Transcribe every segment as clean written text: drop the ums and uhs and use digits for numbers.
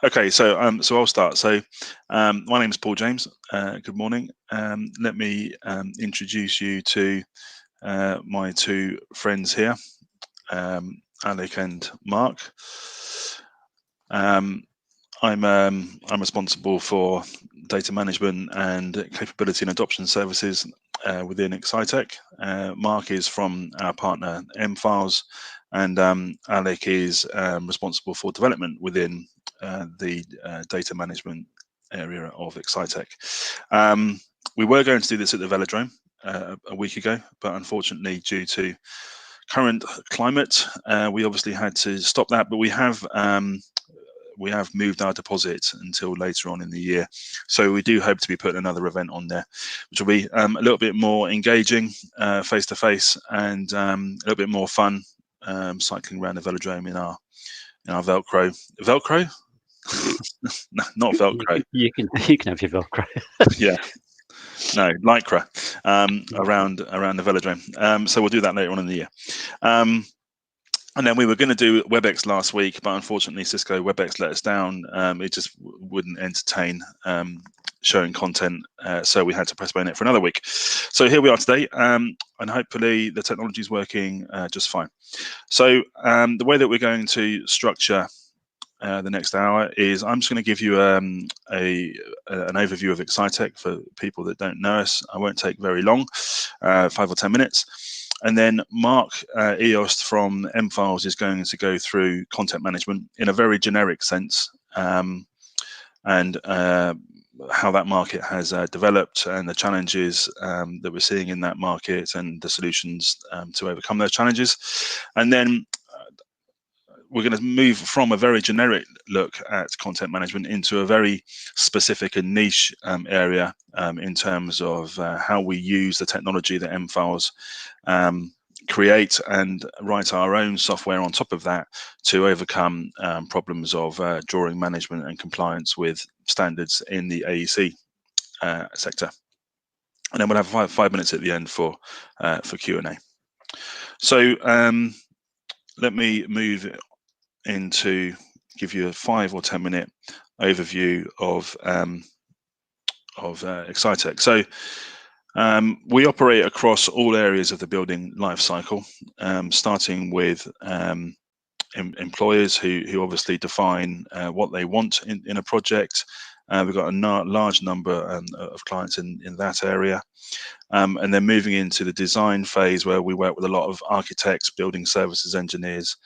Okay, so I'll start. My name is Paul James. Good morning. Let me introduce you to my two friends here, Alec and Mark. Um, I'm responsible for data management and capability and adoption services within Excitec. Mark is from our partner Mfiles, and Alec is responsible for development within the data management area of Excitec. We were going to do this at the Velodrome a week ago, but unfortunately, due to current climate, we obviously had to stop that. But we have moved our deposit until later on in the year. So we do hope to be putting another event on there, which will be a little bit more engaging, face to face, and a little bit more fun, cycling around the velodrome in our Velcro. Velcro? No, not Velcro. You can have your Velcro. Yeah. No, Lycra, around the velodrome. So we'll do that later on in the year. And then we were going to do WebEx last week, but unfortunately Cisco WebEx let us down. It just wouldn't entertain showing content, so we had to postpone it for another week. So here we are today, and hopefully the technology is working just fine. So the way that we're going to structure the next hour is I'm just going to give you an overview of Excitec for people that don't know us. I won't take very long, 5 or 10 minutes. And then Mark Eost from Mfiles is going to go through content management in a very generic sense, and how that market has developed and the challenges that we're seeing in that market and the solutions to overcome those challenges. And then we're going to move from a very generic look at content management into a very specific and niche area in terms of how we use the technology that Mfiles create and write our own software on top of that to overcome problems of drawing management and compliance with standards in the AEC sector. And then we'll have five minutes at the end for Q&A. So let me move into give you a 5 or 10 minute overview of Excitec. So we operate across all areas of the building life cycle, starting with employers who obviously define what they want in a project. We've got a large number of clients in that area. And then moving into the design phase, where we work with a lot of architects, building services engineers,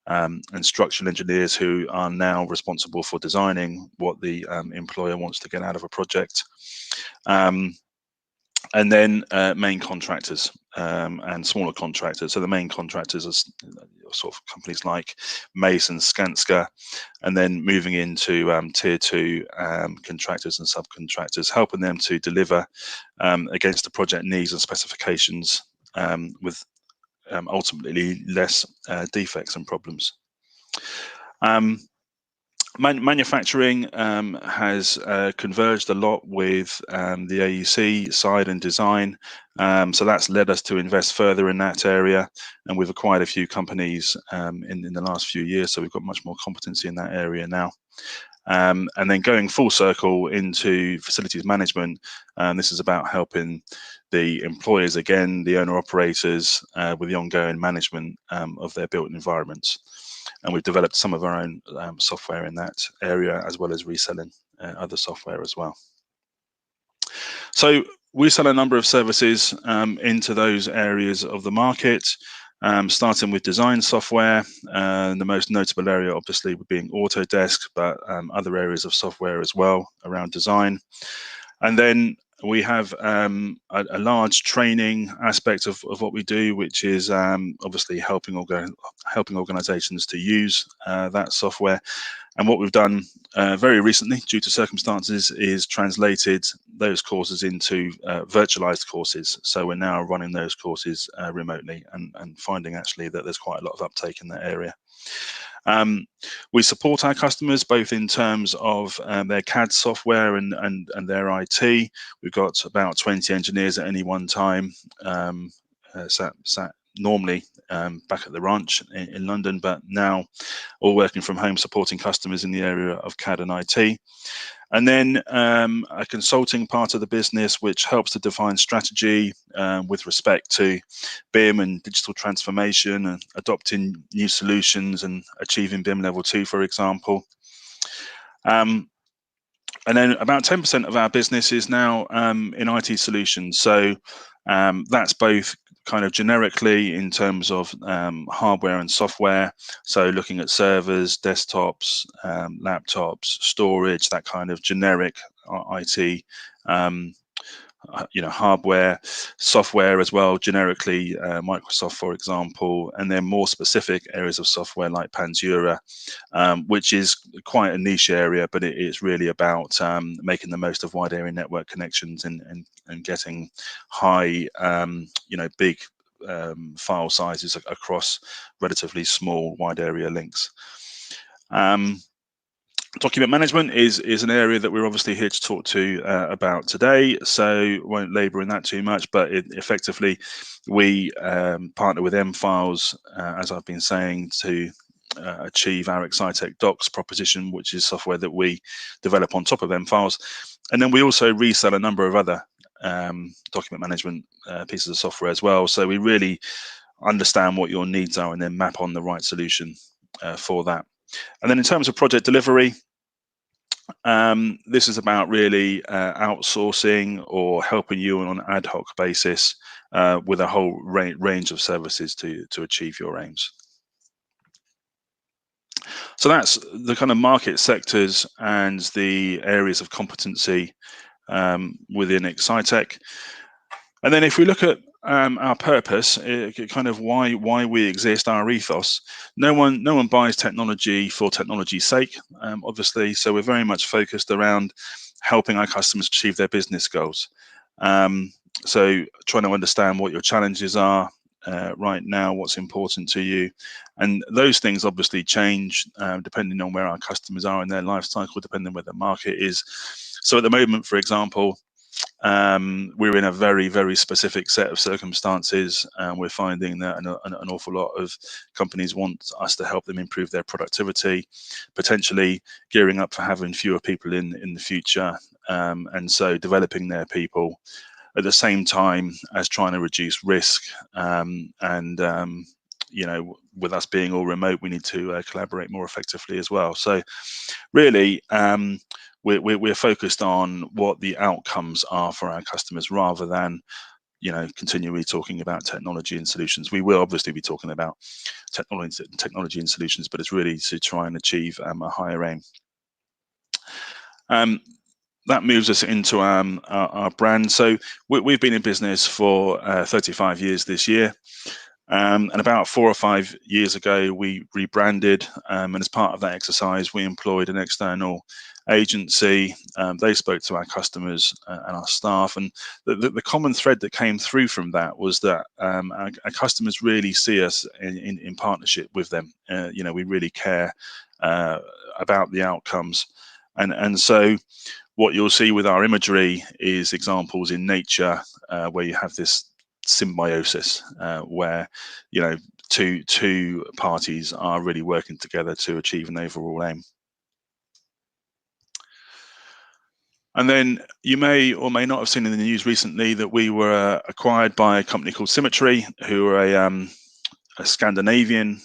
and structural engineers who are now responsible for designing what the employer wants to get out of a project. And then main contractors and smaller contractors. So the main contractors are sort of companies like Mason, Skanska, and then moving into tier 2 contractors and subcontractors, helping them to deliver against the project needs and specifications with ultimately less defects and problems. Manufacturing has converged a lot with the AEC side and design, so that's led us to invest further in that area, and we've acquired a few companies in the last few years, so we've got much more competency in that area now. And then going full circle into facilities management, this is about helping the employers, again, the owner-operators, with the ongoing management of their built environments. And we've developed some of our own software in that area, as well as reselling other software as well. So we sell a number of services into those areas of the market, starting with design software. The most notable area, obviously, being Autodesk, but other areas of software as well around design. And then we have a large training aspect of what we do, which is obviously helping organizations to use that software. And what we've done very recently, due to circumstances, is translated those courses into virtualized courses. So we're now running those courses remotely and finding actually that there's quite a lot of uptake in that area. We support our customers both in terms of their CAD software and their IT. We've got about 20 engineers at any one time sat normally back at the ranch in London, but now all working from home, supporting customers in the area of CAD and IT. And then a consulting part of the business, which helps to define strategy with respect to BIM and digital transformation and adopting new solutions and achieving BIM level 2, for example. And then about 10% of our business is now in IT solutions. So that's both kind of generically in terms of hardware and software. So looking at servers, desktops, laptops, storage, that kind of generic IT, hardware, software as well, generically Microsoft, for example, and then more specific areas of software like Panzura, which is quite a niche area, but it is really about making the most of wide area network connections and getting high, big file sizes across relatively small wide area links. Document management is an area that we're obviously here to talk to about today, so won't labour in that too much, but effectively we partner with Mfiles, as I've been saying, to achieve our Excitec Docs proposition, which is software that we develop on top of Mfiles. And then we also resell a number of other document management pieces of software as well, so we really understand what your needs are and then map on the right solution for that. And then in terms of project delivery, this is about really outsourcing or helping you on an ad hoc basis with a whole range of services to achieve your aims. So that's the kind of market sectors and the areas of competency within Excitec. And then if we look at our purpose, kind of why we exist, our ethos, no one buys technology for technology's sake, obviously, so we're very much focused around helping our customers achieve their business goals. So trying to understand what your challenges are right now, what's important to you, and those things obviously change depending on where our customers are in their life cycle, depending on where the market is. So at the moment, for example, we're in a very, very specific set of circumstances, and we're finding that an awful lot of companies want us to help them improve their productivity, potentially gearing up for having fewer people in the future, and so developing their people at the same time as trying to reduce risk. With us being all remote, we need to collaborate more effectively as well. So really, we're focused on what the outcomes are for our customers rather than continually talking about technology and solutions. We will obviously be talking about technology and solutions, but it's really to try and achieve a higher aim. That moves us into our brand. So we've been in business for 35 years this year. And about 4 or 5 years ago, we rebranded, and as part of that exercise, we employed an external agency. They spoke to our customers and our staff, and the common thread that came through from that was that our customers really see us in partnership with them. We really care about the outcomes, and so what you'll see with our imagery is examples in nature where you have this symbiosis where two parties are really working together to achieve an overall aim. And then you may or may not have seen in the news recently that we were acquired by a company called Symmetry, who are a Scandinavian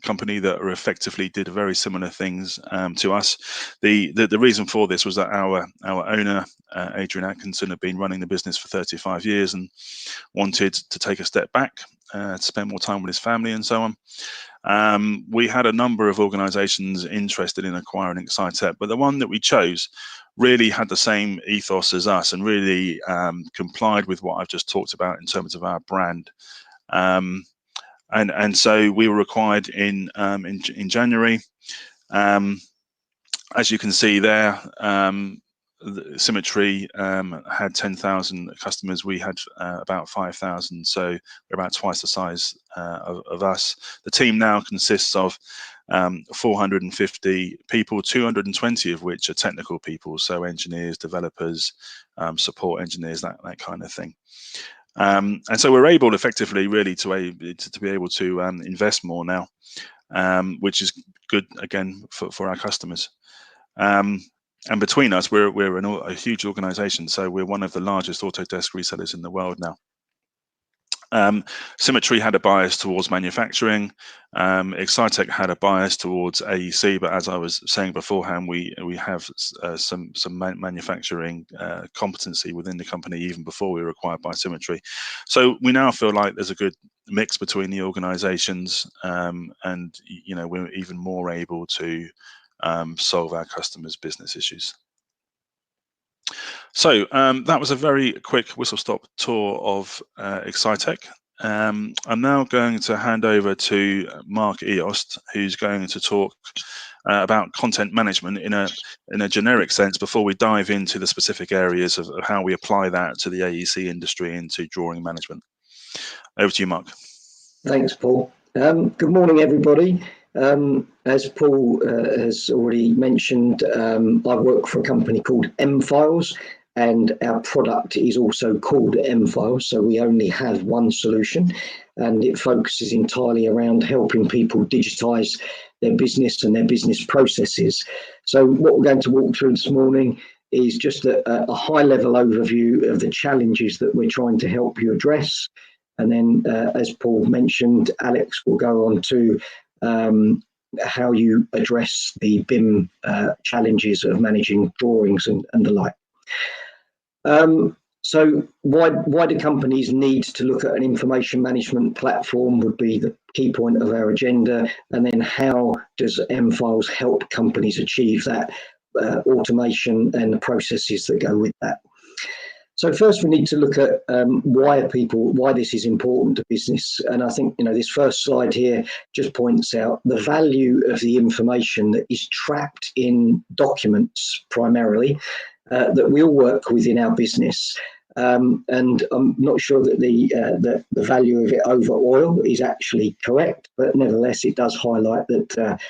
company that are effectively did very similar things to us. The reason for this was that our owner, Adrian Atkinson, had been running the business for 35 years and wanted to take a step back to spend more time with his family and so on. We had a number of organizations interested in acquiring Excitec, but the one that we chose really had the same ethos as us and really complied with what I've just talked about in terms of our brand. And so we were acquired in January. As you can see there, Symmetry had 10,000 customers. We had about 5,000, so we're about twice the size of us. The team now consists of 450 people, 220 of which are technical people, so engineers, developers, support engineers, that kind of thing. And so we're able effectively really to be able to invest more now, which is good again for our customers. And between us, we're a huge organization, so we're one of the largest Autodesk resellers in the world now. Symmetry had a bias towards manufacturing. Excitech had a bias towards AEC, but as I was saying beforehand, we have some manufacturing competency within the company even before we were acquired by Symmetry. So we now feel like there's a good mix between the organizations, and we're even more able to solve our customers' business issues. So that was a very quick whistle-stop tour of Excitech. I'm now going to hand over to Mark Eost, who's going to talk about content management in a generic sense before we dive into the specific areas of how we apply that to the AEC industry into drawing management. Over to you, Mark. Thanks, Paul. Good morning, everybody. As Paul has already mentioned, I work for a company called Mfiles, and our product is also called Mfiles, so we only have one solution, and it focuses entirely around helping people digitize their business and their business processes. So what we're going to walk through this morning is just a high-level overview of the challenges that we're trying to help you address. And then, as Paul mentioned, Alex will go on to how you address the BIM challenges of managing drawings and the like. So why do companies need to look at an information management platform would be the key point of our agenda. And then how does Mfiles help companies achieve that automation and the processes that go with that? So first we need to look at why this is important to business. And I think, this first slide here just points out the value of the information that is trapped in documents primarily, that we all work with in our business. And I'm not sure that the value of it over oil is actually correct, but nevertheless, it does highlight that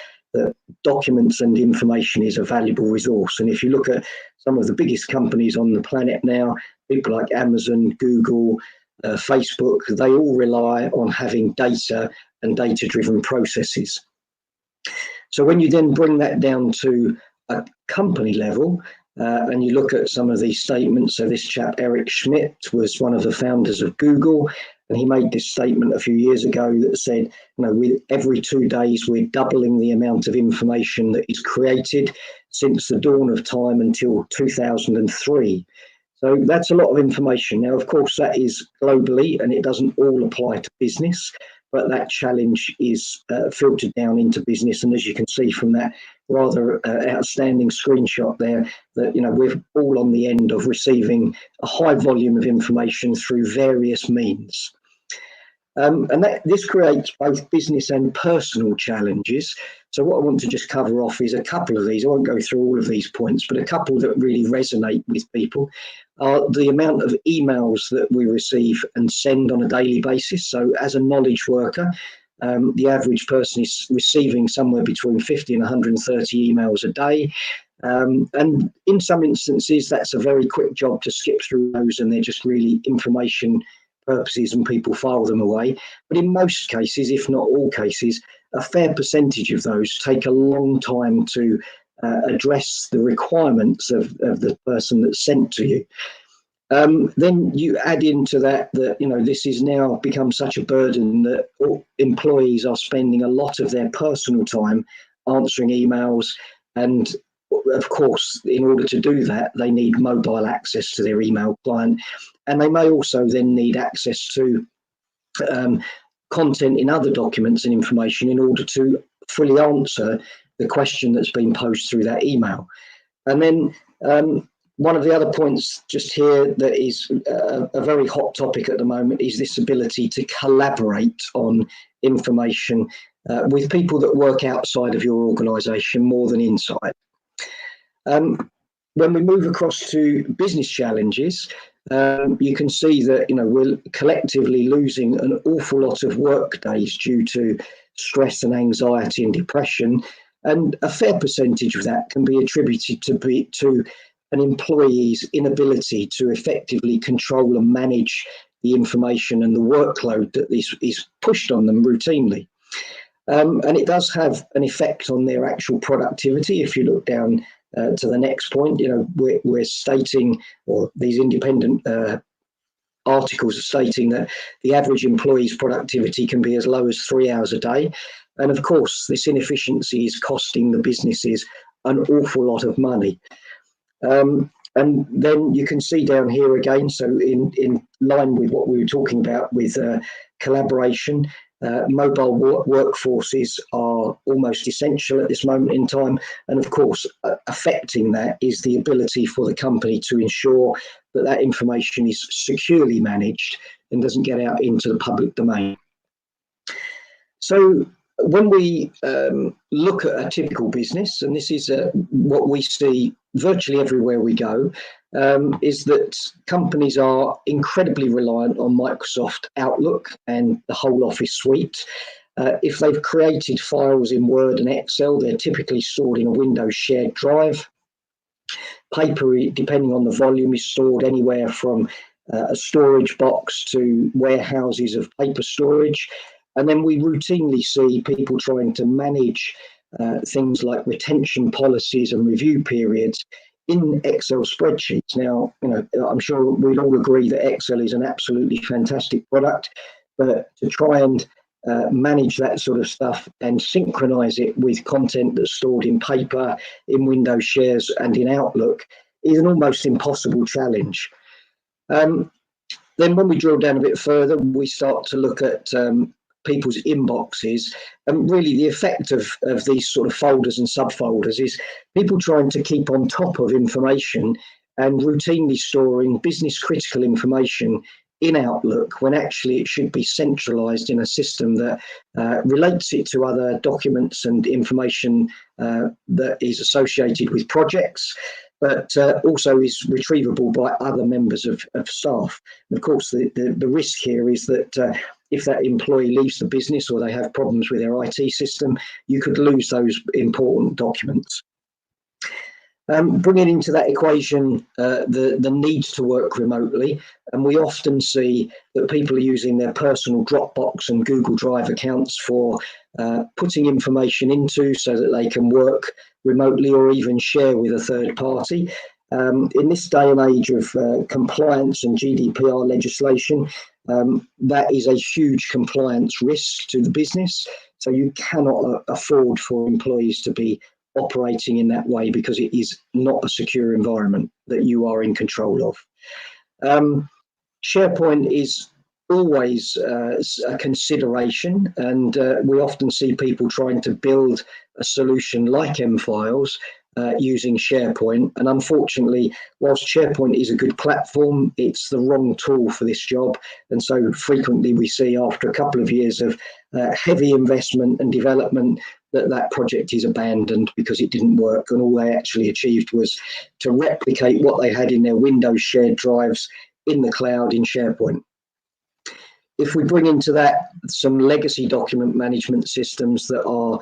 documents and information is a valuable resource. And if you look at some of the biggest companies on the planet now, people like Amazon, Google, Facebook, they all rely on having data and data-driven processes. So when you then bring that down to a company level, and you look at some of these statements, so this chap, Eric Schmidt, was one of the founders of Google, and he made this statement a few years ago that said, every 2 days, we're doubling the amount of information that is created since the dawn of time until 2003. So that's a lot of information. Now, of course, that is globally, and it doesn't all apply to business, but that challenge is filtered down into business. And as you can see from that rather outstanding screenshot there, that we're all on the end of receiving a high volume of information through various means. And this creates both business and personal challenges. So what I want to just cover off is a couple of these. I won't go through all of these points, but a couple that really resonate with people are the amount of emails that we receive and send on a daily basis. So as a knowledge worker, the average person is receiving somewhere between 50 and 130 emails a day. And in some instances, that's a very quick job to skip through those, and they're just really information purposes and people file them away. But in most cases, if not all cases, a fair percentage of those take a long time to address the requirements of the person that's sent to you. Then you add into that this is now become such a burden that employees are spending a lot of their personal time answering emails. And of course, in order to do that, they need mobile access to their email client. And they may also then need access to content in other documents and information in order to fully answer the question that's been posed through that email. And then one of the other points just here that is a very hot topic at the moment is this ability to collaborate on information with people that work outside of your organisation more than inside. When we move across to business challenges, you can see that we're collectively losing an awful lot of work days due to stress and anxiety and depression, and a fair percentage of that can be attributed to an employee's inability to effectively control and manage the information and the workload that is pushed on them routinely. And it does have an effect on their actual productivity. If you look down to the next point, we're stating, or these independent articles are stating, that the average employee's productivity can be as low as 3 hours a day. And of course, this inefficiency is costing the businesses an awful lot of money. And then you can see down here again, so in line with what we were talking about with collaboration, mobile workforces are almost essential at this moment in time. And of course, affecting that is the ability for the company to ensure that that information is securely managed and doesn't get out into the public domain. So when we look at a typical business, and this is what we see virtually everywhere we go, is that companies are incredibly reliant on Microsoft Outlook and the whole Office suite. If they've created files in Word and Excel, they're typically stored in a Windows shared drive. Paper, depending on the volume, is stored anywhere from a storage box to warehouses of paper storage. And then we routinely see people trying to manage things like retention policies and review periods in Excel spreadsheets. Now, I'm sure we'd all agree that Excel is an absolutely fantastic product, but to try and manage that sort of stuff and synchronize it with content that's stored in paper, in Windows shares and in Outlook is an almost impossible challenge. Then when we drill down a bit further, we start to look at people's inboxes, and really the effect of these sort of folders and subfolders is people trying to keep on top of information and routinely storing business critical information in Outlook when actually it should be centralized in a system that relates it to other documents and information that is associated with projects, but also is retrievable by other members of staff. And of course, the risk here is that if that employee leaves the business or they have problems with their IT system, you could lose those important documents. Bringing into that equation the need to work remotely, and we often see that people are using their personal Dropbox and Google Drive accounts for putting information into so that they can work remotely or even share with a third party. In this day and age of compliance and GDPR legislation, that is a huge compliance risk to the business. So you cannot afford for employees to be operating in that way because it is not a secure environment that you are in control of. SharePoint is always a consideration, and we often see people trying to build a solution like Mfiles using SharePoint. And unfortunately, whilst SharePoint is a good platform, it's the wrong tool for this job. And so frequently we see after a couple of years of heavy investment and development that project is abandoned because it didn't work, and all they actually achieved was to replicate what they had in their Windows shared drives in the cloud in SharePoint. If we bring into that some legacy document management systems that are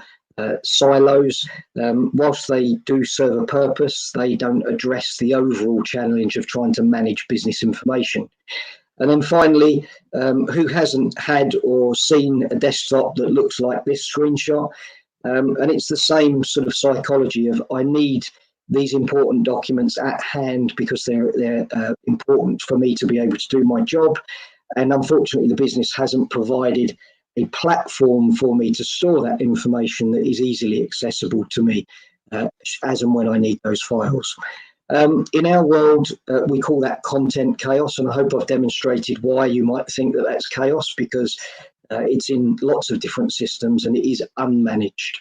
silos, whilst they do serve a purpose, they don't address the overall challenge of trying to manage business information. And then finally, who hasn't had or seen a desktop that looks like this screenshot? And it's the same sort of psychology of I need these important documents at hand because they're important for me to be able to do my job. And unfortunately, the business hasn't provided a platform for me to store that information that is easily accessible to me as and when I need those files. In our world, we call that content chaos, and I hope I've demonstrated why you might think that that's chaos, because it's in lots of different systems and it is unmanaged.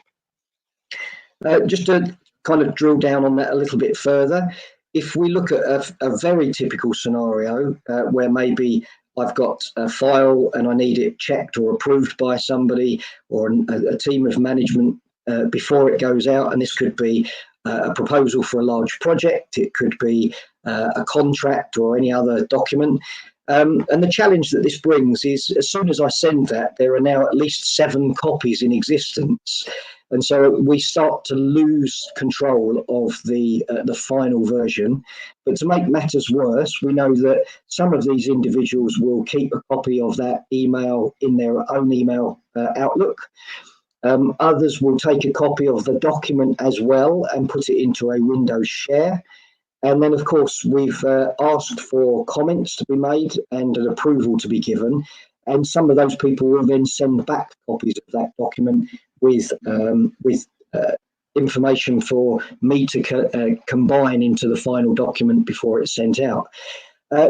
Just to kind of drill down on that a little bit further, if we look at a very typical scenario where maybe I've got a file and I need it checked or approved by somebody or a team of management before it goes out, and this could be a proposal for a large project, it could be a contract or any other document. And the challenge that this brings is, as soon as I send that, there are now at least 7 copies in existence. And so we start to lose control of the final version. But to make matters worse, we know that some of these individuals will keep a copy of that email in their own email Outlook. Others will take a copy of the document as well and put it into a Windows share. And then, of course, we've asked for comments to be made and an approval to be given. And some of those people will then send back copies of that document with information for me to combine into the final document before it's sent out.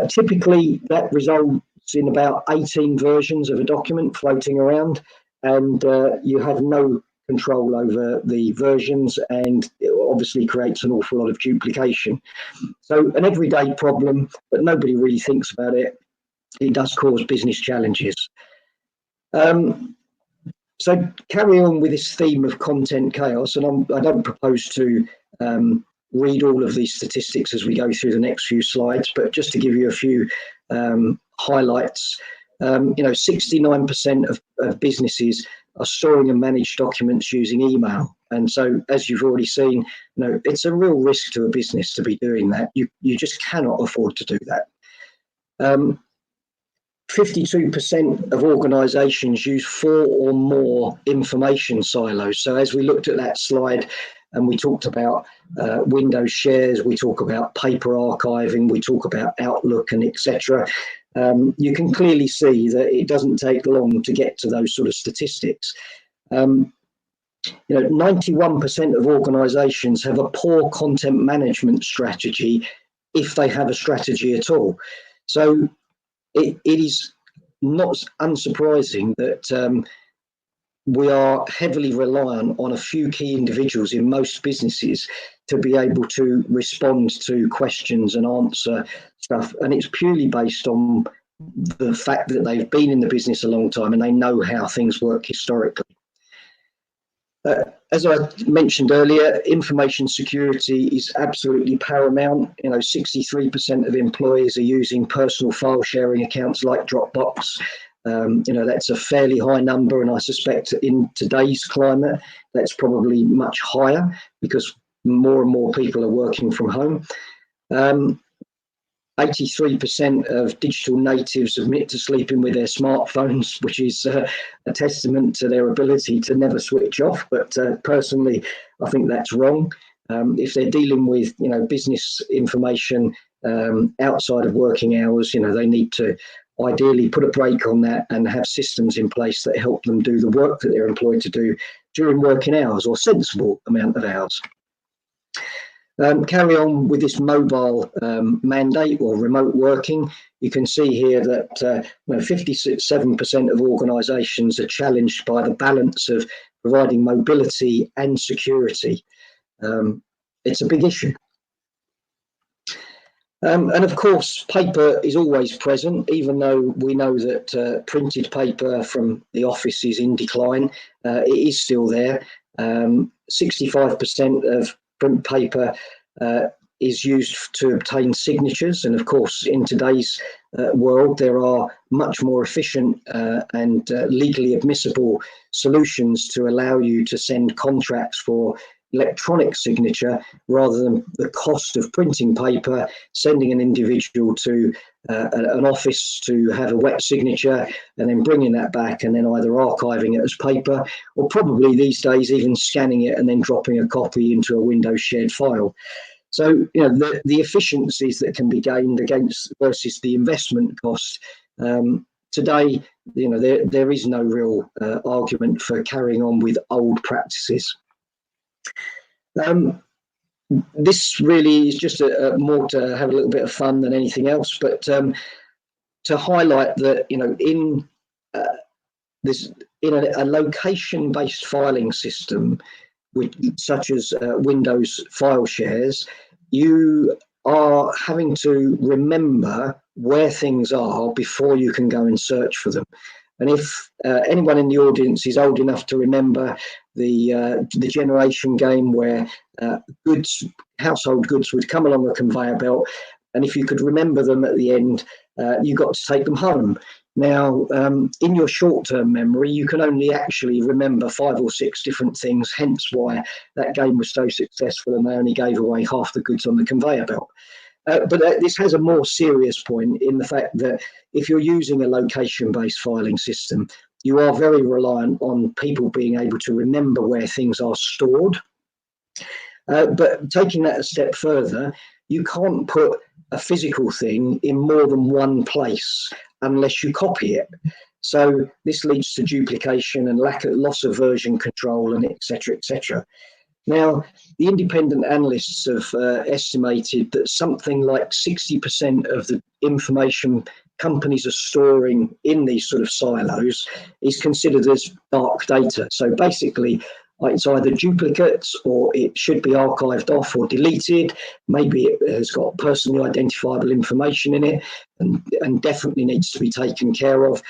Typically, that results in about 18 versions of a document floating around, and you have no control over the versions, and it obviously creates an awful lot of duplication. So an everyday problem, but nobody really thinks about it. It does cause business challenges. So carry on with this theme of content chaos, and I don't propose to read all of these statistics as we go through the next few slides, but just to give you a few highlights. 69% of businesses are storing and manage documents using email. And so, as you've already seen, it's a real risk to a business to be doing that. You just cannot afford to do that. 52% of organisations use 4 or more information silos. So as we looked at that slide and we talked about Windows shares, we talk about paper archiving, we talk about Outlook and etc. You can clearly see that it doesn't take long to get to those sort of statistics. 91% of organisations have a poor content management strategy, if they have a strategy at all. So it is not unsurprising that we are heavily reliant on a few key individuals in most businesses to be able to respond to questions and answer stuff. And it's purely based on the fact that they've been in the business a long time and they know how things work historically. As I mentioned earlier, information security is absolutely paramount. 63% of employees are using personal file sharing accounts like Dropbox. That's a fairly high number, and I suspect in today's climate, that's probably much higher because more and more people are working from home. 83% of digital natives admit to sleeping with their smartphones, which is a testament to their ability to never switch off. But personally, I think that's wrong. If they're dealing with, business information outside of working hours, they need to ideally put a brake on that and have systems in place that help them do the work that they're employed to do during working hours or sensible amount of hours. Carry on with this mobile mandate or remote working. You can see here that 57% of organisations are challenged by the balance of providing mobility and security. It's a big issue. And of course, paper is always present, even though we know that printed paper from the office is in decline. It is still there. 65% of print paper is used to obtain signatures. And of course, in today's world, there are much more efficient and legally admissible solutions to allow you to send contracts for electronic signature rather than the cost of printing paper, sending an individual to an office to have a wet signature and then bringing that back and then either archiving it as paper or probably these days even scanning it and then dropping a copy into a Windows shared file. So, the efficiencies that can be gained against versus the investment cost. Today, there is no real argument for carrying on with old practices. This really is just more to have a little bit of fun than anything else, but to highlight that in a location-based filing system, such as Windows file shares, you are having to remember where things are before you can go and search for them. And if anyone in the audience is old enough to remember the generation game where household goods would come along a conveyor belt, and if you could remember them at the end, you got to take them home. Now, in your short-term memory, you can only actually remember 5 or 6 different things, hence why that game was so successful and they only gave away half the goods on the conveyor belt. But this has a more serious point in the fact that if you're using a location-based filing system, you are very reliant on people being able to remember where things are stored. But taking that a step further, you can't put a physical thing in more than one place unless you copy it. So this leads to duplication and loss of version control, and etc., etc. Now, the independent analysts have estimated that something like 60% of the information companies are storing in these sort of silos is considered as dark data. So basically, it's either duplicates or it should be archived off or deleted. Maybe it has got personally identifiable information in it and definitely needs to be taken care of.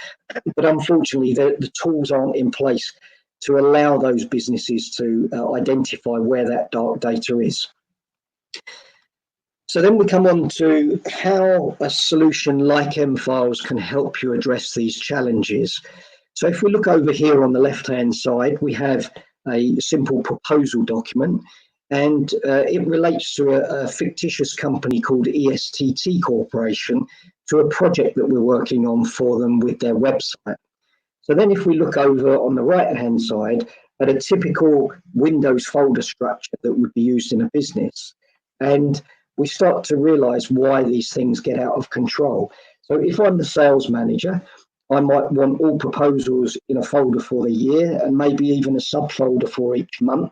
But unfortunately, the tools aren't in place to allow those businesses to identify where that dark data is. So then we come on to how a solution like Mfiles can help you address these challenges. So if we look over here on the left-hand side, we have a simple proposal document, and it relates to a fictitious company called ESTT Corporation, to a project that we're working on for them with their website. So then if we look over on the right-hand side at a typical Windows folder structure that would be used in a business, and we start to realize why these things get out of control. So if I'm the sales manager, I might want all proposals in a folder for the year and maybe even a subfolder for each month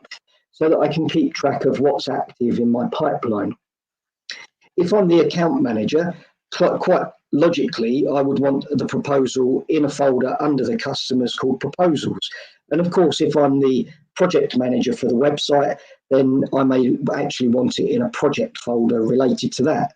so that I can keep track of what's active in my pipeline. If I'm the account manager, quite logically, I would want the proposal in a folder under the customers called proposals. And of course, if I'm the project manager for the website, then I may actually want it in a project folder related to that.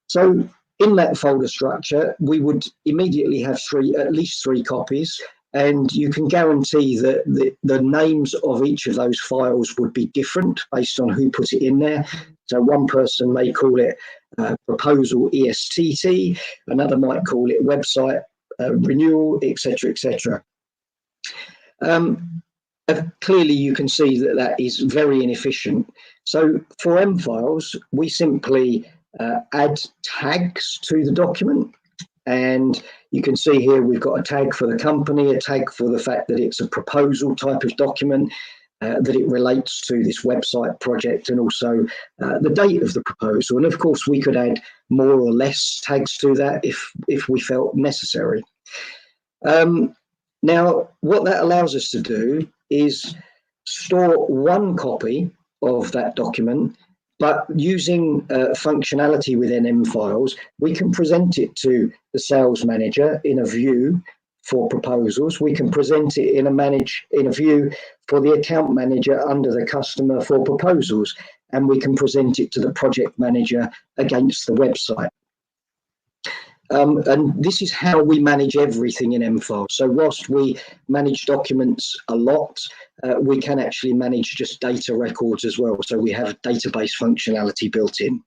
So in that folder structure, we would immediately have at least three copies, and you can guarantee that the names of each of those files would be different based on who put it in there. So one person may call it proposal ESTT, another might call it website renewal, etc., etc. Clearly, you can see that that is very inefficient. So for Mfiles, we simply add tags to the document, and you can see here we've got a tag for the company, a tag for the fact that it's a proposal type of document, that it relates to this website project, and also the date of the proposal. And of course, we could add more or less tags to that if we felt necessary. Now, what that allows us to do is store one copy of that document, but using functionality within Mfiles, we can present it to the sales manager in a view for proposals. We can present it in a view for the account manager under the customer for proposals, and we can present it to the project manager against the website. And this is how we manage everything in Mfiles. So whilst we manage documents a lot, we can actually manage just data records as well. So we have database functionality built in.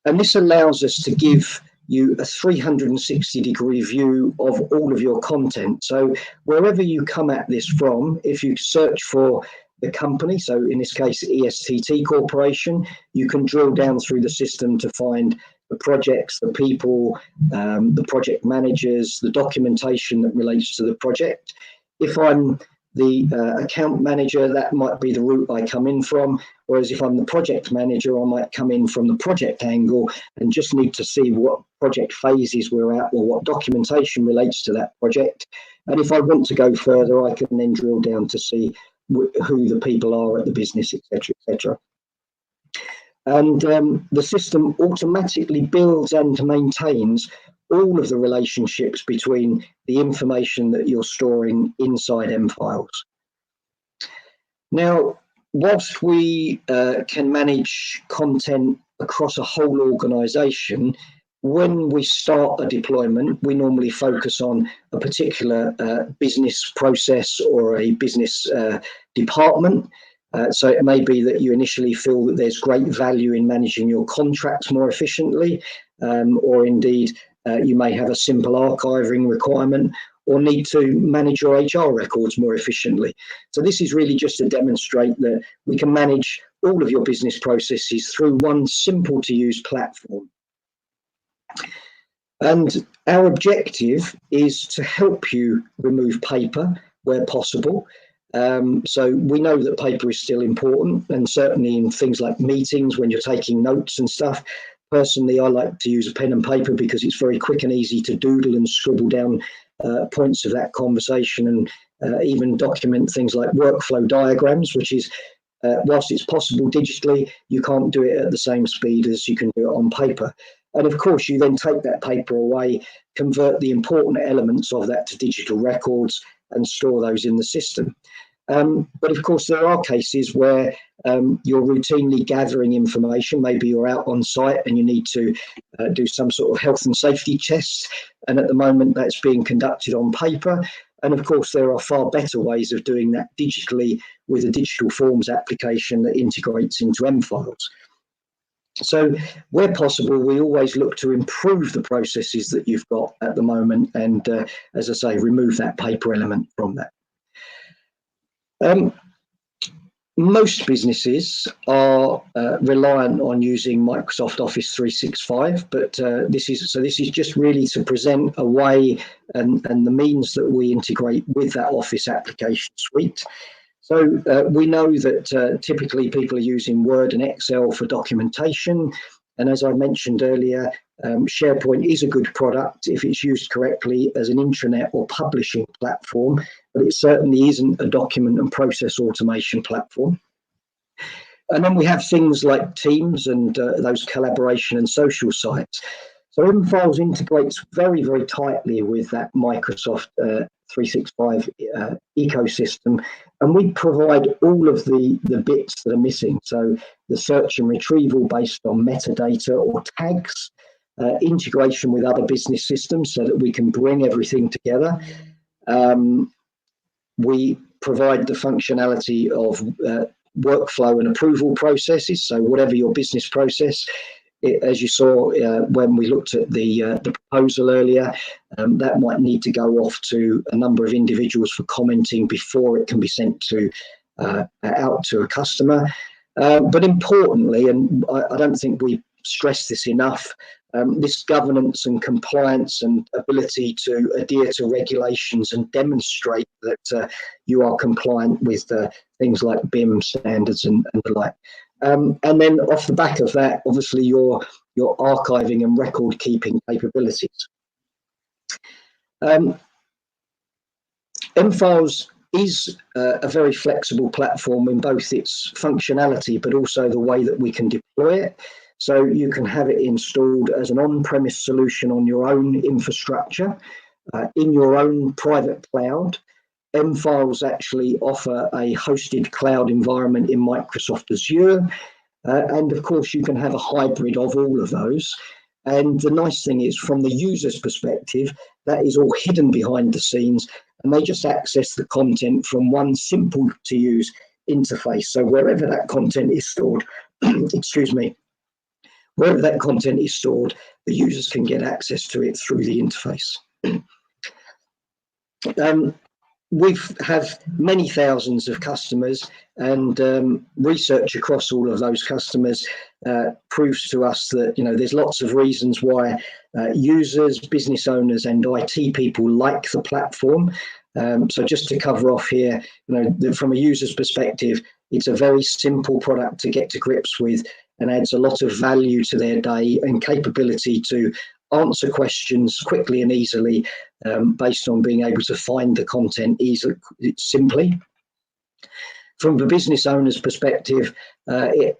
And this allows us to give you a 360-degree view of all of your content. So wherever you come at this from, if you search for the company, so in this case, ESTT Corporation, you can drill down through the system to find the projects, the people, the project managers, the documentation that relates to the project. If I'm the account manager, that might be the route I come in from. Whereas if I'm the project manager, I might come in from the project angle and just need to see what project phases we're at or what documentation relates to that project. And if I want to go further, I can then drill down to see who the people are at the business, etc., etc. And the system automatically builds and maintains all of the relationships between the information that you're storing inside Mfiles. Now, whilst we can manage content across a whole organization, when we start a deployment, we normally focus on a particular business process or a business department. So it may be that you initially feel that there's great value in managing your contracts more efficiently, or indeed you may have a simple archiving requirement, or need to manage your HR records more efficiently. So this is really just to demonstrate that we can manage all of your business processes through one simple to use platform. And our objective is to help you remove paper where possible. So we know that paper is still important, and certainly in things like meetings when you're taking notes and stuff. Personally, I like to use a pen and paper because it's very quick and easy to doodle and scribble down points of that conversation, and even document things like workflow diagrams, which is, whilst it's possible digitally, you can't do it at the same speed as you can do it on paper. And of course, you then take that paper away, convert the important elements of that to digital records, and store those in the system. But of course, there are cases where you're routinely gathering information. Maybe you're out on site and you need to do some sort of health and safety tests. And at the moment, that's being conducted on paper. And of course, there are far better ways of doing that digitally with a digital forms application that integrates into Mfiles. So where possible, we always look to improve the processes that you've got at the moment. And as I say, remove that paper element from that. Most businesses are reliant on using Microsoft Office 365, but this is just really to present a way and the means that we integrate with that Office application suite. So we know that typically people are using Word and Excel for documentation. And as I mentioned earlier, SharePoint is a good product if it's used correctly as an intranet or publishing platform, but it certainly isn't a document and process automation platform. And then we have things like Teams and those collaboration and social sites. So Mfiles integrates very, very tightly with that Microsoft 365 ecosystem, and we provide all of the bits that are missing. So the search and retrieval based on metadata or tags, integration with other business systems so that we can bring everything together. We provide the functionality of workflow and approval processes. So whatever your business process, as you saw when we looked at the proposal earlier, that might need to go off to a number of individuals for commenting before it can be sent to out to a customer. But importantly, and I don't think we stress this enough, this governance and compliance and ability to adhere to regulations and demonstrate that you are compliant with things like BIM standards and the like. And then off the back of that, obviously your archiving and record keeping capabilities. Mfiles is a very flexible platform in both its functionality, but also the way that we can deploy it. So you can have it installed as an on-premise solution on your own infrastructure, in your own private cloud. Mfiles actually offer a hosted cloud environment in Microsoft Azure. And of course, you can have a hybrid of all of those. And the nice thing is, from the user's perspective, that is all hidden behind the scenes, and they just access the content from one simple to use interface. So wherever that content is stored, excuse me, wherever that content is stored, the users can get access to it through the interface. We've have many thousands of customers, and research across all of those customers proves to us that there's lots of reasons why users, business owners, and IT people like the platform. So just to cover off here, from a user's perspective, it's a very simple product to get to grips with, and adds a lot of value to their day and capability to answer questions quickly and easily, based on being able to find the content simply. From the business owner's perspective, the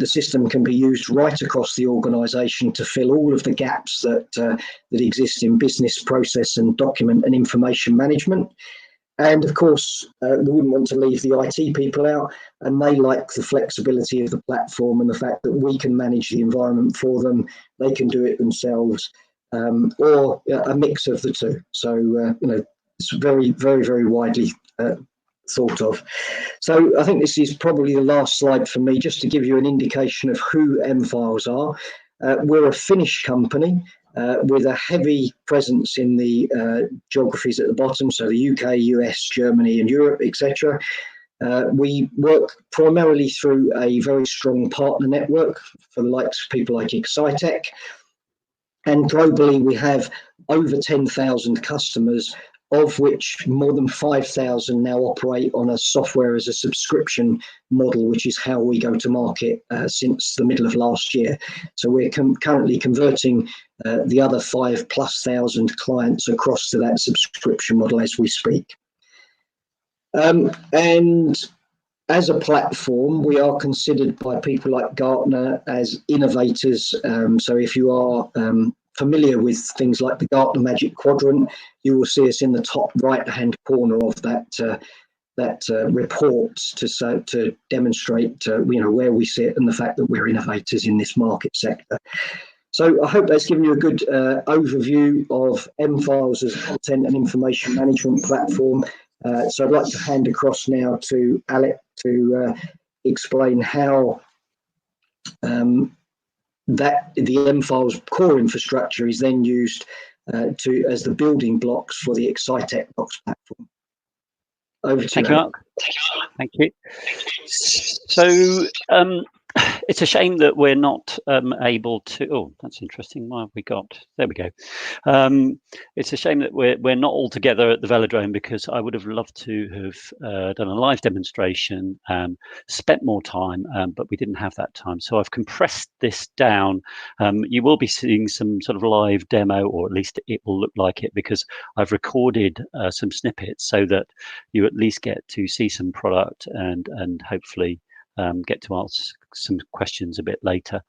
system can be used right across the organisation to fill all of the gaps that exist in business process and document and information management. And of course, we wouldn't want to leave the IT people out, and they like the flexibility of the platform and the fact that we can manage the environment for them. They can do it themselves, or a mix of the two. So, it's very, very, very widely thought of. So I think this is probably the last slide for me, just to give you an indication of who Mfiles are. We're a Finnish company. with a heavy presence in the geographies at the bottom, so the UK, US, Germany and Europe, etc. We work primarily through a very strong partner network for the likes of people like Excitec. And globally, we have over 10,000 customers, of which more than 5,000 now operate on a software as a subscription model, which is how we go to market since the middle of last year. So we're currently converting the other 5,000+ clients across to that subscription model as we speak. And as a platform, we are considered by people like Gartner as innovators. So if you are familiar with things like the Gartner Magic Quadrant, you will see us in the top right-hand corner of that report to demonstrate where we sit and the fact that we're innovators in this market sector. So I hope that's given you a good overview of Mfiles as a content and information management platform. So I'd like to hand across now to Alec to explain how that the Mfiles core infrastructure is then used as the building blocks for the Excitec Box platform. Over to Thank you, you, Alec. Mark. Thank you. So it's a shame that we're not able to. Oh, that's interesting. Why have we got? There we go. It's a shame that we're not all together at the Velodrome, because I would have loved to have done a live demonstration, spent more time, but we didn't have that time. So I've compressed this down. You will be seeing some sort of live demo, or at least it will look like it, because I've recorded some snippets so that you at least get to see some product and hopefully get to ask some questions a bit later.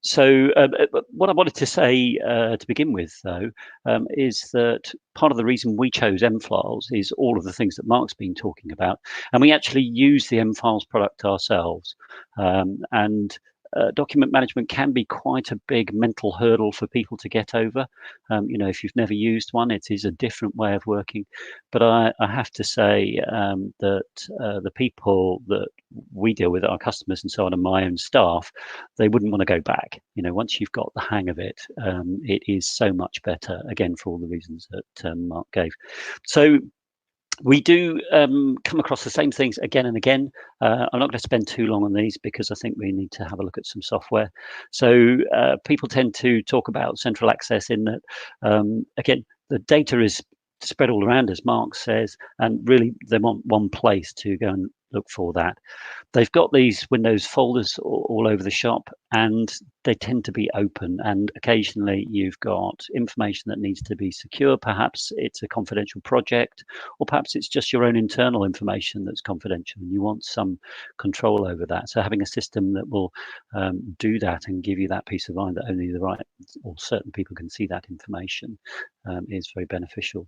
So what I wanted to say to begin with, though, is that part of the reason we chose Mfiles is all of the things that Mark's been talking about, and we actually use the Mfiles product ourselves. And document management can be quite a big mental hurdle for people to get over. If you've never used one, it is a different way of working. But I have to say that the people that we deal with, our customers and so on, and my own staff, they wouldn't want to go back. Once you've got the hang of it, it is so much better, again, for all the reasons that Mark gave. So we do come across the same things again and again. I'm not going to spend too long on these because I think we need to have a look at some software. So people tend to talk about central access in that, again, the data is spread all around, as Mark says, and really they want one place to go and look for that. They've got these Windows folders all over the shop, and they tend to be open, and occasionally you've got information that needs to be secure. Perhaps it's a confidential project, or perhaps it's just your own internal information that's confidential and you want some control over that. So having a system that will do that and give you that peace of mind that only the right or certain people can see that information is very beneficial.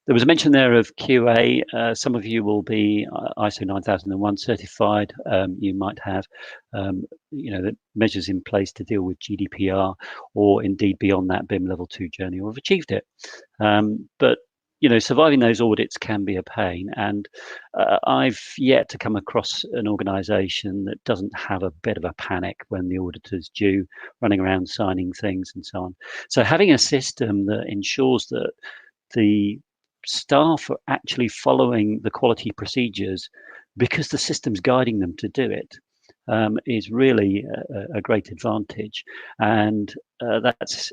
There was a mention there of QA. Some of you will be ISO 9001 certified. You might have, the measures in place to deal with GDPR, or indeed beyond that BIM level 2 journey, or have achieved it. But surviving those audits can be a pain, and I've yet to come across an organisation that doesn't have a bit of a panic when the auditor's due, running around signing things and so on. So having a system that ensures that the staff are actually following the quality procedures because the system's guiding them to do it is really a great advantage, and that's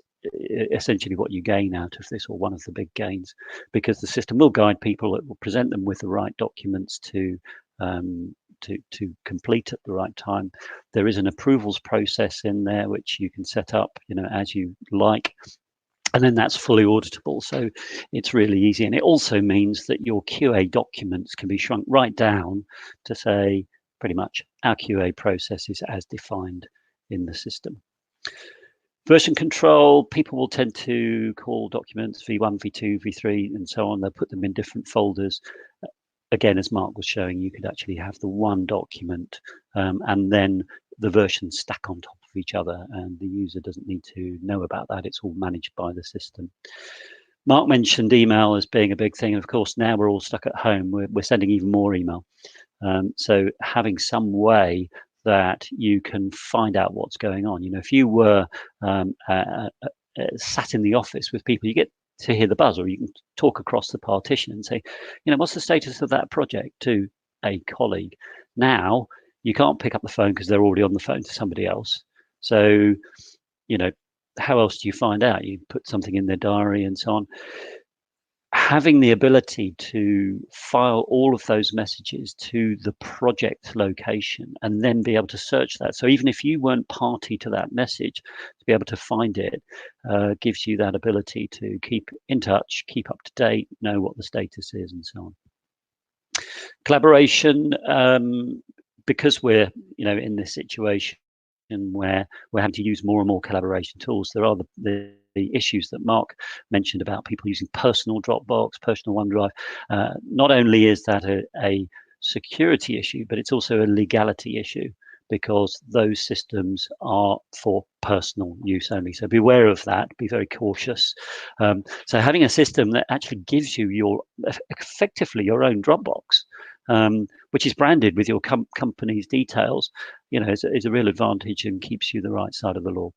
essentially what you gain out of this, or one of the big gains, because the system will guide people, it will present them with the right documents to complete at the right time. There is an approvals process in there which you can set up as you like, and then that's fully auditable. So it's really easy. And it also means that your QA documents can be shrunk right down to say pretty much our QA process is as defined in the system. Version control, people will tend to call documents V1, V2, V3, and so on. They'll put them in different folders. Again, as Mark was showing, you could actually have the one document and then the versions stack on top of each other, and the user doesn't need to know about that. It's all managed by the system. Mark mentioned email as being a big thing. Of course, now we're all stuck at home. We're sending even more email. So having some way that you can find out what's going on. You know, if you were sat in the office with people, you get to hear the buzz, or you can talk across the partition and say, you know, what's the status of that project to a colleague. Now you can't pick up the phone because they're already on the phone to somebody else. So, you know, how else do you find out? You put something in their diary and so on. Having the ability to file all of those messages to the project location and then be able to search that. So even if you weren't party to that message, to be able to find it gives you that ability to keep in touch, keep up to date, know what the status is and so on. Collaboration, because we're, you know, in this situation where we're having to use more and more collaboration tools, there are the issues that Mark mentioned about people using personal Dropbox, personal OneDrive. Not only is that a security issue, but it's also a legality issue, because those systems are for personal use only. So beware of that, be very cautious. So having a system that actually gives you effectively your own Dropbox, which is branded with your company's details, you know, is a real advantage and keeps you the right side of the law.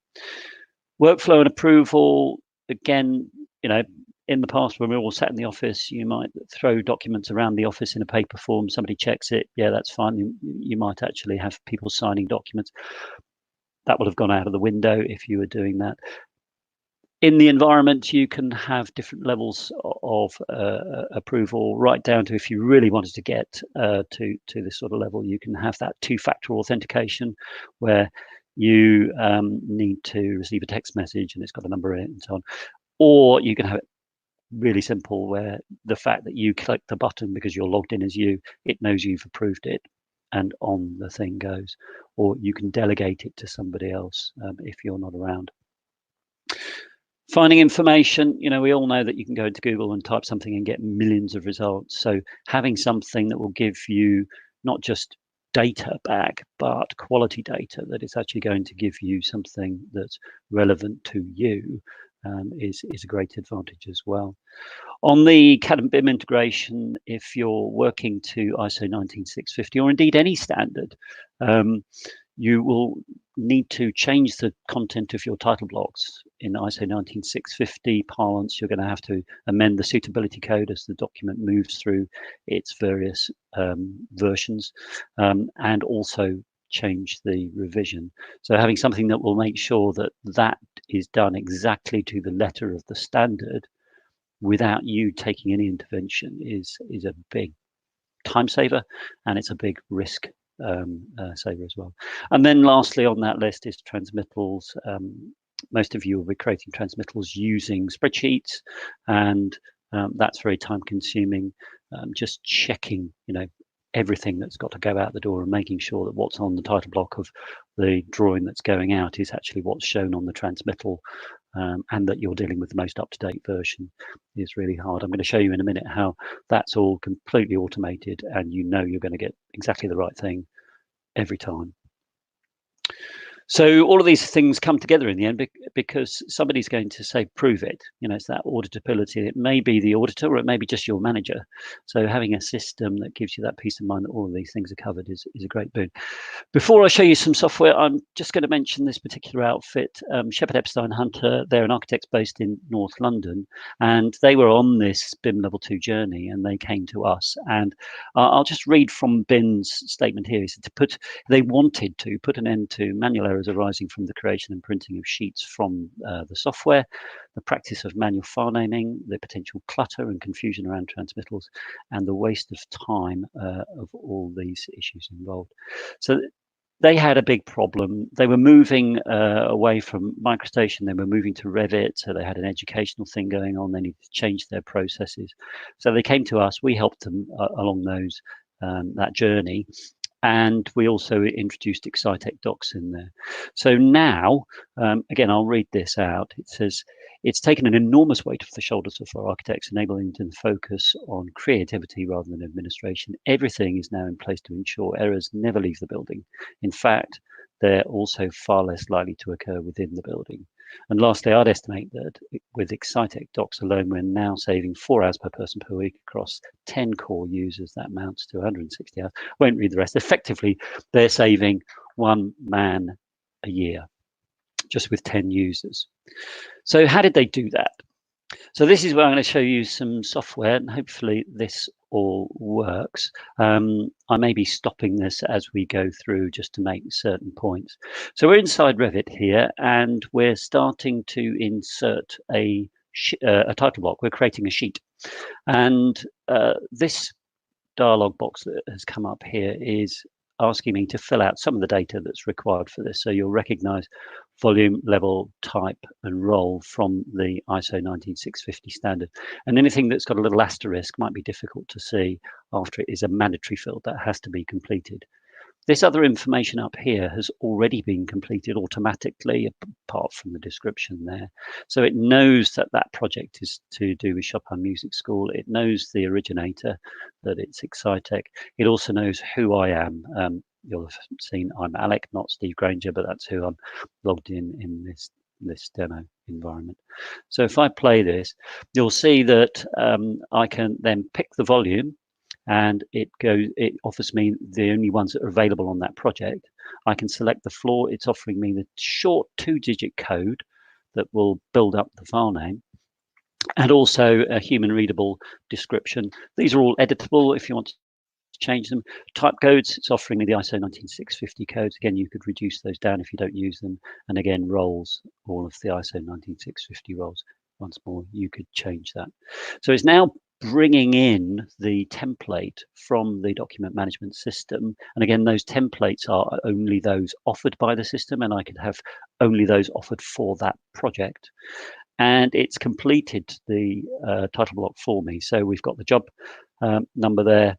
Workflow and approval, again, you know, in the past when we all sat in the office, you might throw documents around the office in a paper form, somebody checks it, yeah, that's fine. You might actually have people signing documents. That would have gone out of the window if you were doing that. In the environment, you can have different levels of approval, right down to, if you really wanted to get to this sort of level, you can have that two-factor authentication where you need to receive a text message and it's got a number in it and so on. Or you can have it really simple, where the fact that you click the button because you're logged in as you, it knows you've approved it and on the thing goes. Or you can delegate it to somebody else if you're not around. Finding information, you know, we all know that you can go into Google and type something and get millions of results. So having something that will give you not just data back, but quality data that is actually going to give you something that's relevant to you is a great advantage as well. On the CAD and BIM integration, if you're working to ISO 19650 or indeed any standard, you will need to change the content of your title blocks. In ISO 19650 parlance, you're going to have to amend the suitability code as the document moves through its various versions, and also change the revision. So having something that will make sure that that is done exactly to the letter of the standard without you taking any intervention is a big time saver, and it's a big risk saver as well. And then lastly on that list is transmittals. Most of you will be creating transmittals using spreadsheets, and that's very time consuming. Just checking, you know, everything that's got to go out the door and making sure that what's on the title block of the drawing that's going out is actually what's shown on the transmittal, and that you're dealing with the most up-to-date version is really hard. I'm going to show you in a minute how that's all completely automated, and you know you're going to get exactly the right thing every time. So all of these things come together in the end because somebody's going to say, prove it. You know, it's that auditability. It may be the auditor or it may be just your manager. So having a system that gives you that peace of mind that all of these things are covered is a great boon. Before I show you some software, I'm just going to mention this particular outfit, Shepherd Epstein Hunter. They're an architect based in North London, and they were on this BIM Level 2 journey, and they came to us. And I'll just read from Ben's statement here. He said they wanted to put an end to manual errors arising from the creation and printing of sheets from the software, the practice of manual file naming, the potential clutter and confusion around transmittals, and the waste of time of all these issues involved. So they had a big problem. They were moving away from MicroStation. They were moving to Revit. So they had an educational thing going on. They needed to change their processes. So they came to us. We helped them along that journey. And we also introduced Excitec docs in there. So now, again, I'll read this out. It says, it's taken an enormous weight off the shoulders of our architects, enabling them to focus on creativity rather than administration. Everything is now in place to ensure errors never leave the building. In fact, they're also far less likely to occur within the building. And lastly, I'd estimate that with Excitec docs alone, we're now saving 4 hours per person per week across 10 core users. That amounts to 160 hours. I won't read the rest. Effectively, they're saving 1 man a year just with 10 users. So how did they do that? So this is where I'm going to show you some software, and hopefully this all works. I may be stopping this as we go through just to make certain points. So we're inside Revit here, and we're starting to insert a title block. We're creating a sheet, and this dialog box that has come up here is asking me to fill out some of the data that's required for this. So you'll recognize volume, level, type, and role from the ISO 19650 standard. And anything that's got a little asterisk might be difficult to see after it is a mandatory field that has to be completed. This other information up here has already been completed automatically, apart from the description there. So it knows that that project is to do with Chopin Music School. It knows the originator, that it's Excitec. It also knows who I am. You'll have seen I'm Alec, not Steve Granger, but that's who I'm logged in this demo environment. So if I play this, you'll see that I can then pick the volume, and it offers me the only ones that are available on that project. I can select the floor. It's offering me the short 2-digit code that will build up the file name, and also a human readable description. These are all editable if you want to change them. Type codes, it's offering me the ISO 19650 codes. Again, you could reduce those down if you don't use them. And again, roles, all of the ISO 19650 roles. Once more, you could change that. So it's now bringing in the template from the document management system. And again, those templates are only those offered by the system, and I could have only those offered for that project. And it's completed the title block for me. So we've got the job number there,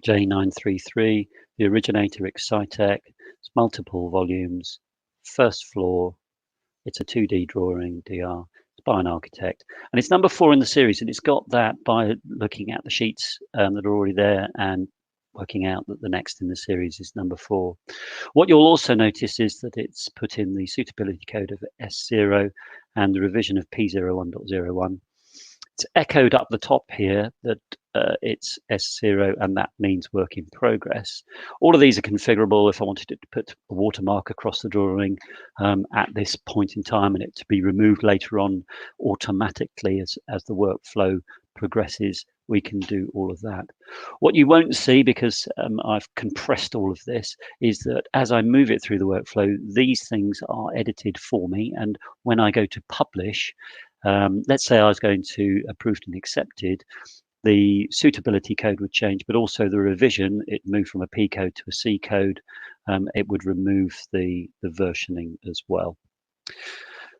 J933, the originator Excitec, it's multiple volumes, first floor, it's a 2D drawing, DR, it's by an architect, and it's number 4 in the series, and it's got that by looking at the sheets that are already there and working out that the next in the series is number 4. What you'll also notice is that it's put in the suitability code of S0 and the revision of P01.01. It's echoed up the top here that it's S0, and that means work in progress. All of these are configurable if I wanted to put a watermark across the drawing at this point in time, and it to be removed later on automatically as the workflow progresses. We can do all of that. What you won't see, because I've compressed all of this, is that as I move it through the workflow, these things are edited for me, and when I go to publish, let's say I was going to approved and accepted, the suitability code would change, but also the revision, it moved from a P code to a C code. It would remove the versioning as well.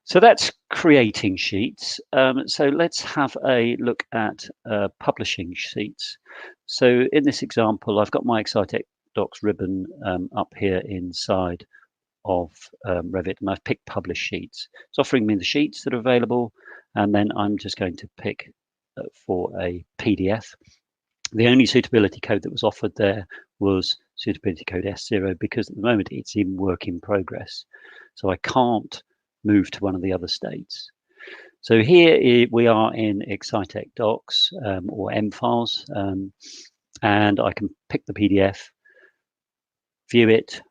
So that's creating sheets. So let's have a look at publishing sheets. So in this example, I've got my Excitec docs ribbon up here inside of Revit, and I've picked publish sheets. It's offering me the sheets that are available, and then I'm just going to pick for a PDF. The only suitability code that was offered there was suitability code S0, because at the moment it's in work in progress. So I can't move to one of the other states. So here we are in Excitec docs or Mfiles, and I can pick the PDF, view it,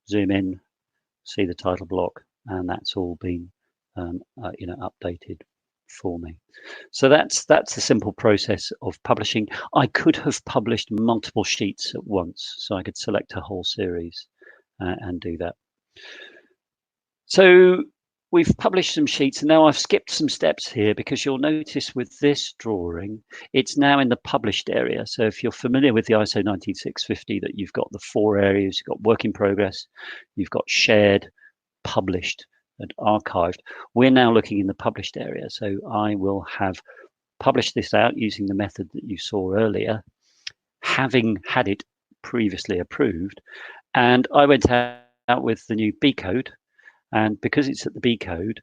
zoom in, see the title block, and that's all been updated for me. So that's the simple process of publishing. I could have published multiple sheets at once, so I could select a whole series and do that. So we've published some sheets, and now I've skipped some steps here, because you'll notice with this drawing, it's now in the published area. So if you're familiar with the ISO 19650, that you've got the 4 areas, you've got work in progress, you've got shared, published, and archived. We're now looking in the published area. So I will have published this out using the method that you saw earlier, having had it previously approved. And I went out with the new B code. And because it's at the B code,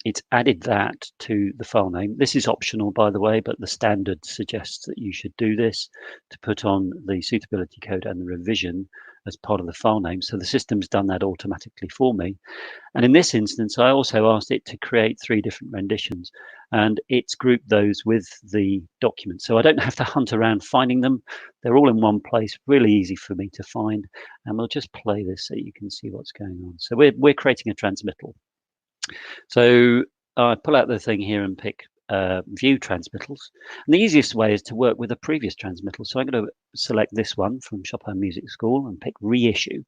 it's added that to the file name. This is optional, by the way, but the standard suggests that you should do this to put on the suitability code and the revision as part of the file name. So the system's done that automatically for me. And in this instance, I also asked it to create 3 different renditions, and it's grouped those with the document. So I don't have to hunt around finding them. They're all in one place, really easy for me to find. And we'll just play this so you can see what's going on. So we're creating a transmittal. So I pull out the thing here and pick view transmittals. And the easiest way is to work with a previous transmittal. So I'm going to select this one from Chopin Music School and pick reissue.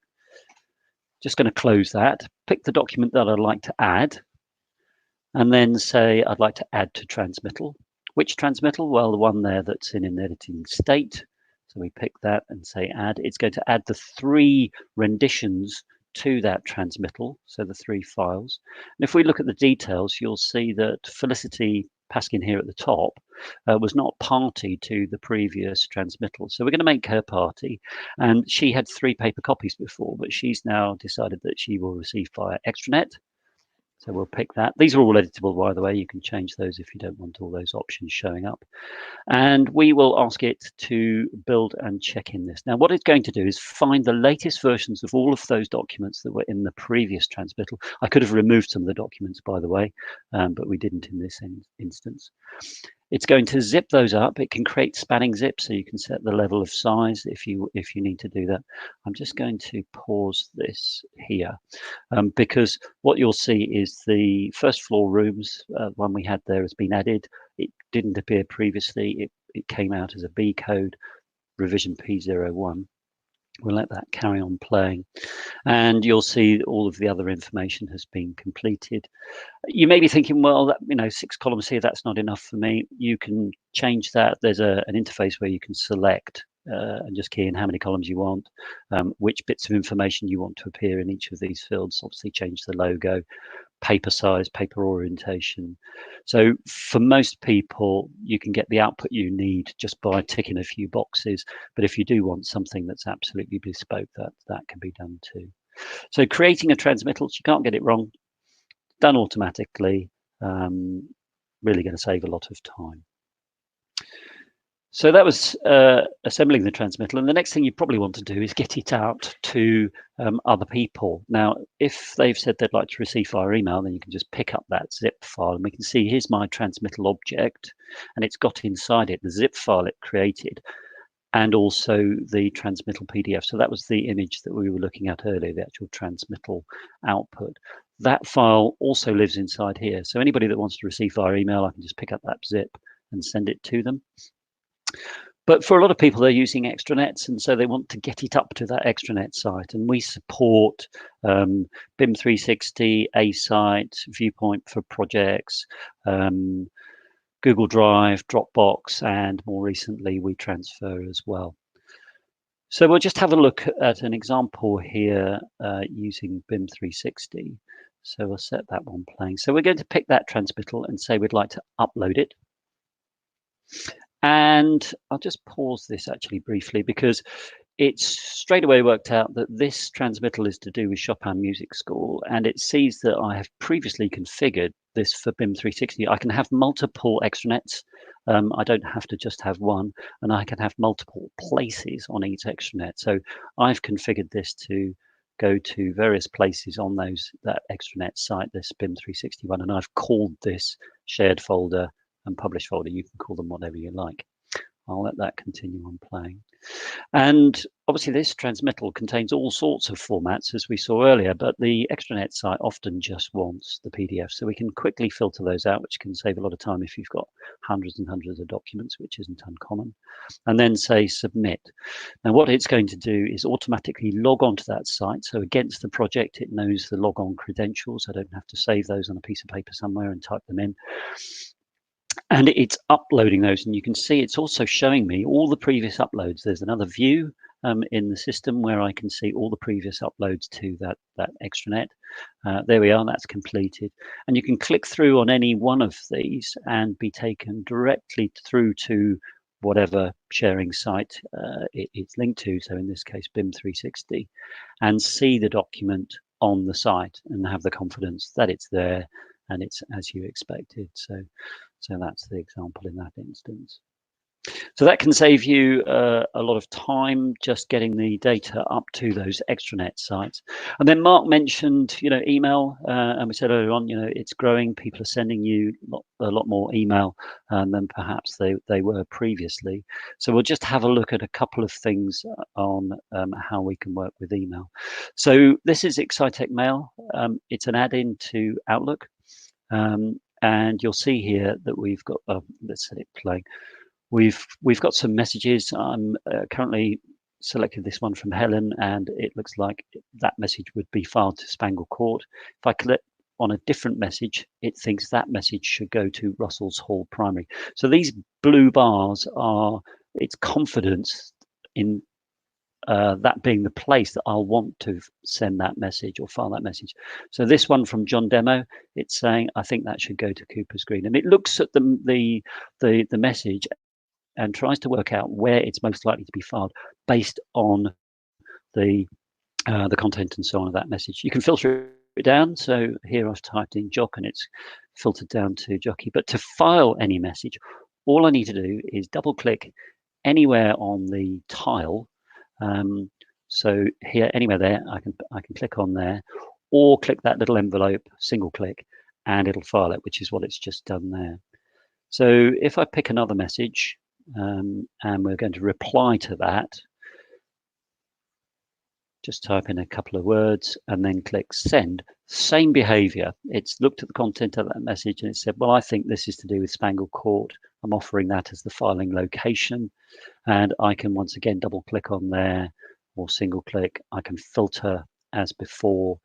Just going to close that, pick the document that I'd like to add, and then say I'd like to add to transmittal. Which transmittal? Well, the one there that's in an editing state. So we pick that and say add. It's going to add the 3 renditions to that transmittal, so the 3 files. And if we look at the details, you'll see that Felicity Paskin here at the top was not party to the previous transmittal. So we're going to make her party. And she had 3 paper copies before, but she's now decided that she will receive via extranet. So we'll pick that. These are all editable, by the way. You can change those if you don't want all those options showing up. And we will ask it to build and check in this. Now, what it's going to do is find the latest versions of all of those documents that were in the previous transmittal. I could have removed some of the documents, by the way, but we didn't in this instance. It's going to zip those up. It can create spanning zips, so you can set the level of size if you need to do that. I'm just going to pause this here because what you'll see is the first floor rooms, one we had there has been added. It didn't appear previously. It came out as a B code, revision P01. We'll let that carry on playing. And you'll see all of the other information has been completed. You may be thinking, well, that, 6 columns here, that's not enough for me. You can change that. There's an interface where you can select and just key in how many columns you want, which bits of information you want to appear in each of these fields. Obviously change the logo, paper size, paper orientation. So for most people, you can get the output you need just by ticking a few boxes. But if you do want something that's absolutely bespoke, that can be done too. So creating a transmittal, you can't get it wrong, done automatically, really going to save a lot of time. So that was assembling the transmittal. And the next thing you probably want to do is get it out to other people. Now, if they've said they'd like to receive via email, then you can just pick up that zip file. And we can see here's my transmittal object. And it's got inside it the zip file it created and also the transmittal PDF. So that was the image that we were looking at earlier, the actual transmittal output. That file also lives inside here. So anybody that wants to receive via email, I can just pick up that zip and send it to them. But for a lot of people, they're using extranets, and so they want to get it up to that extranet site. And we support BIM 360, A-Site, Viewpoint for projects, Google Drive, Dropbox, and more recently, WeTransfer as well. So we'll just have a look at an example here using BIM 360. So we'll set that one playing. So we're going to pick that transmittal and say we'd like to upload it. And I'll just pause this actually briefly because it's straight away worked out that this transmittal is to do with Chopin Music School, and it sees that I have previously configured this for BIM 360. I can have multiple extranets. I don't have to just have one, and I can have multiple places on each extranet. So I've configured this to go to various places on that extranet site, this BIM 361, and I've called this shared folder and published folder. You can call them whatever you like. I'll let that continue on playing. And obviously this transmittal contains all sorts of formats, as we saw earlier, but the extranet site often just wants the PDF. So we can quickly filter those out, which can save a lot of time if you've got hundreds and hundreds of documents, which isn't uncommon. And then say submit. Now what it's going to do is automatically log on to that site. So against the project, it knows the logon credentials. I don't have to save those on a piece of paper somewhere and type them in. And it's uploading those, and you can see it's also showing me all the previous uploads. There's another view in the system where I can see all the previous uploads to that extranet. There we are, that's completed. And you can click through on any one of these and be taken directly through to whatever sharing site it's linked to. So in this case, BIM 360, and see the document on the site and have the confidence that it's there and it's as you expected. So that's the example in that instance. So that can save you a lot of time just getting the data up to those extranet sites. And then Mark mentioned, email, and we said earlier on, it's growing. People are sending you a lot more email than perhaps they were previously. So we'll just have a look at a couple of things on how we can work with email. So this is Excitec Mail. It's an add-in to Outlook. And you'll see here that we've got, let's set it playing. We've got some messages. I'm currently selected this one from Helen, and it looks like that message would be filed to Spangle Court. If I click on a different message, it thinks that message should go to Russell's Hall Primary. So these blue bars are its confidence in that being the place that I'll want to send that message or file that message. So this one from John Demo, it's saying I think that should go to Cooper's Green, and it looks at the message and tries to work out where it's most likely to be filed based on the content and so on of that message. You can filter it down. So here I've typed in Jock and it's filtered down to Jockey. But to file any message, all I need to do is double click anywhere on the tile. So here, anywhere there, I can click on there, or click that little envelope, single click, and it'll file it, which is what it's just done there. So if I pick another message, and we're going to reply to that, just type in a couple of words and then click send. Same behavior. It's looked at the content of that message and it said, well, I think this is to do with Spangle Court. I'm offering that as the filing location, and I can once again double click on there or single click. I can filter as before.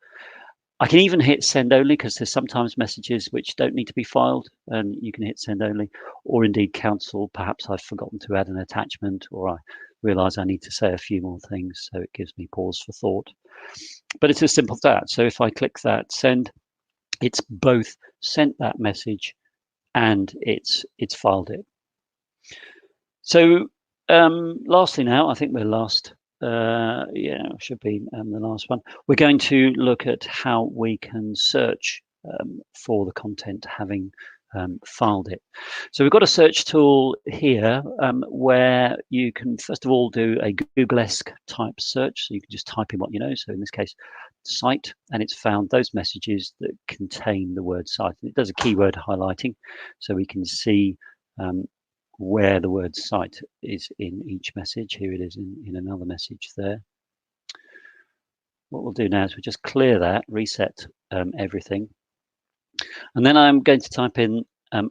I can even hit send only, because there's sometimes messages which don't need to be filed, and you can hit send only, or indeed cancel. Perhaps I've forgotten to add an attachment, or I realize I need to say a few more things, so it gives me pause for thought. But it's as simple as that. So if I click that send, it's both sent that message and it's filed it. So lastly now, I think we're last. Yeah, should be the last one. We're going to look at how we can search for the content having filed it. So we've got a search tool here where you can first of all do a Google-esque type search. So you can just type in what you know. So in this case, site, and it's found those messages that contain the word site. And it does a keyword highlighting, so we can see where the word site is in each message. Here it is in another message there. What we'll do now is we'll just clear that, reset everything. And then I'm going to type in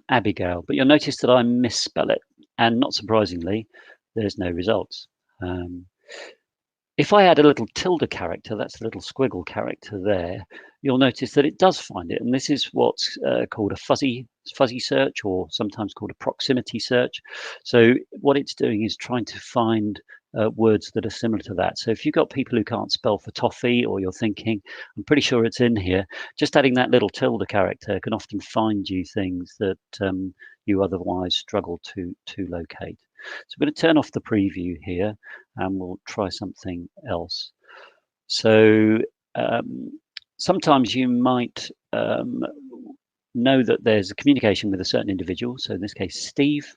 Abigail, but you'll notice that I misspell it. And not surprisingly, there's no results. If I add a little tilde character, that's a little squiggle character there, you'll notice that it does find it. And this is what's called a fuzzy search, or sometimes called a proximity search. So what it's doing is trying to find words that are similar to that. So if you've got people who can't spell for toffee, or you're thinking, I'm pretty sure it's in here, just adding that little tilde character can often find you things that you otherwise struggle to locate. So I'm going to turn off the preview here and we'll try something else. So sometimes you might know that there's a communication with a certain individual. So in this case, Steve,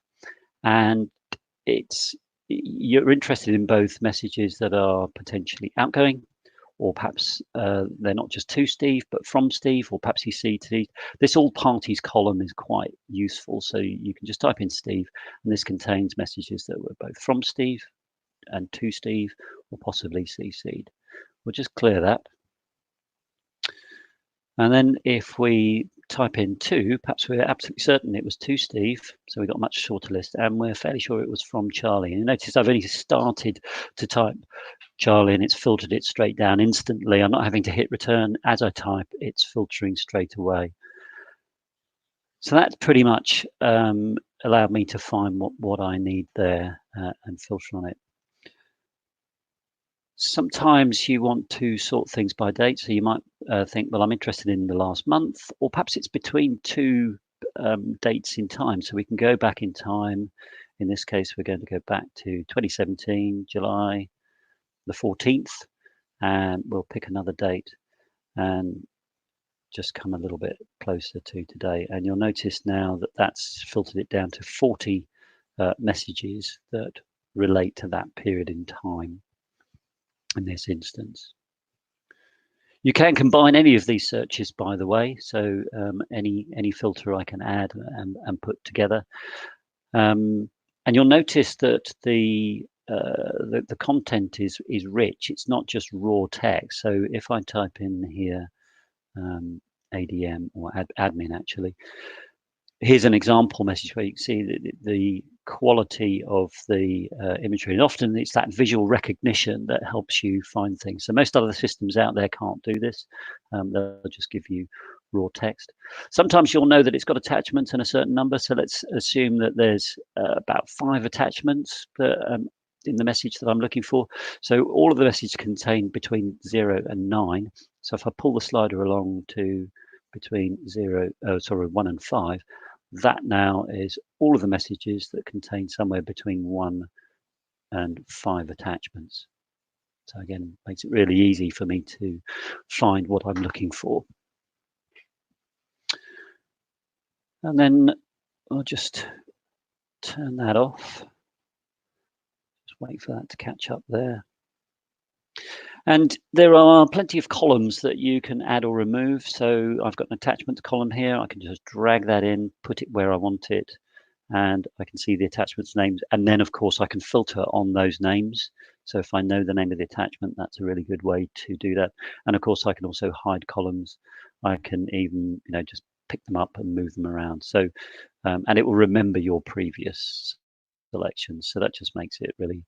and you're interested in both messages that are potentially outgoing, or perhaps they're not just to Steve, but from Steve, or perhaps you see Steve. This all parties column is quite useful. So you can just type in Steve, and this contains messages that were both from Steve and to Steve, or possibly CC'd. We'll just clear that. And then if we type in to, perhaps we're absolutely certain it was to Steve, so we got a much shorter list, and we're fairly sure it was from Charlie. And you notice I've only started to type Charlie and it's filtered it straight down instantly. I'm not having to hit return as I type, it's filtering straight away. So that's pretty much allowed me to find what I need there and filter on it. Sometimes you want to sort things by date, so you might think, well, I'm interested in the last month, or perhaps it's between two dates in time, so we can go back in time. In this case, we're going to go back to 2017, July the 14th, and we'll pick another date and just come a little bit closer to today. And you'll notice now that that's filtered it down to 40 messages that relate to that period in time in this instance. You can combine any of these searches, by the way, so any filter I can add and put together. And you'll notice that the content is rich. It's not just raw text. So if I type in here ADM or admin, actually, here's an example message where you can see the quality of the imagery, and often it's that visual recognition that helps you find things. So most other systems out there can't do this. They'll just give you raw text. Sometimes you'll know that it's got attachments and a certain number. So let's assume that there's about 5 attachments that, in the message that I'm looking for. So all of the messages contain between 0 and 9. So if I pull the slider along to between 1 and 5, that now is all of the messages that contain somewhere between 1 and 5 attachments. So again, makes it really easy for me to find what I'm looking for. And then I'll just turn that off. Just wait for that to catch up there. And there are plenty of columns that you can add or remove. So I've got an attachments column here. I can just drag that in, put it where I want it, and I can see the attachments names. And then, of course, I can filter on those names. So if I know the name of the attachment, that's a really good way to do that. And of course, I can also hide columns. I can even, just pick them up and move them around. So, and it will remember your previous selections. So that just makes it really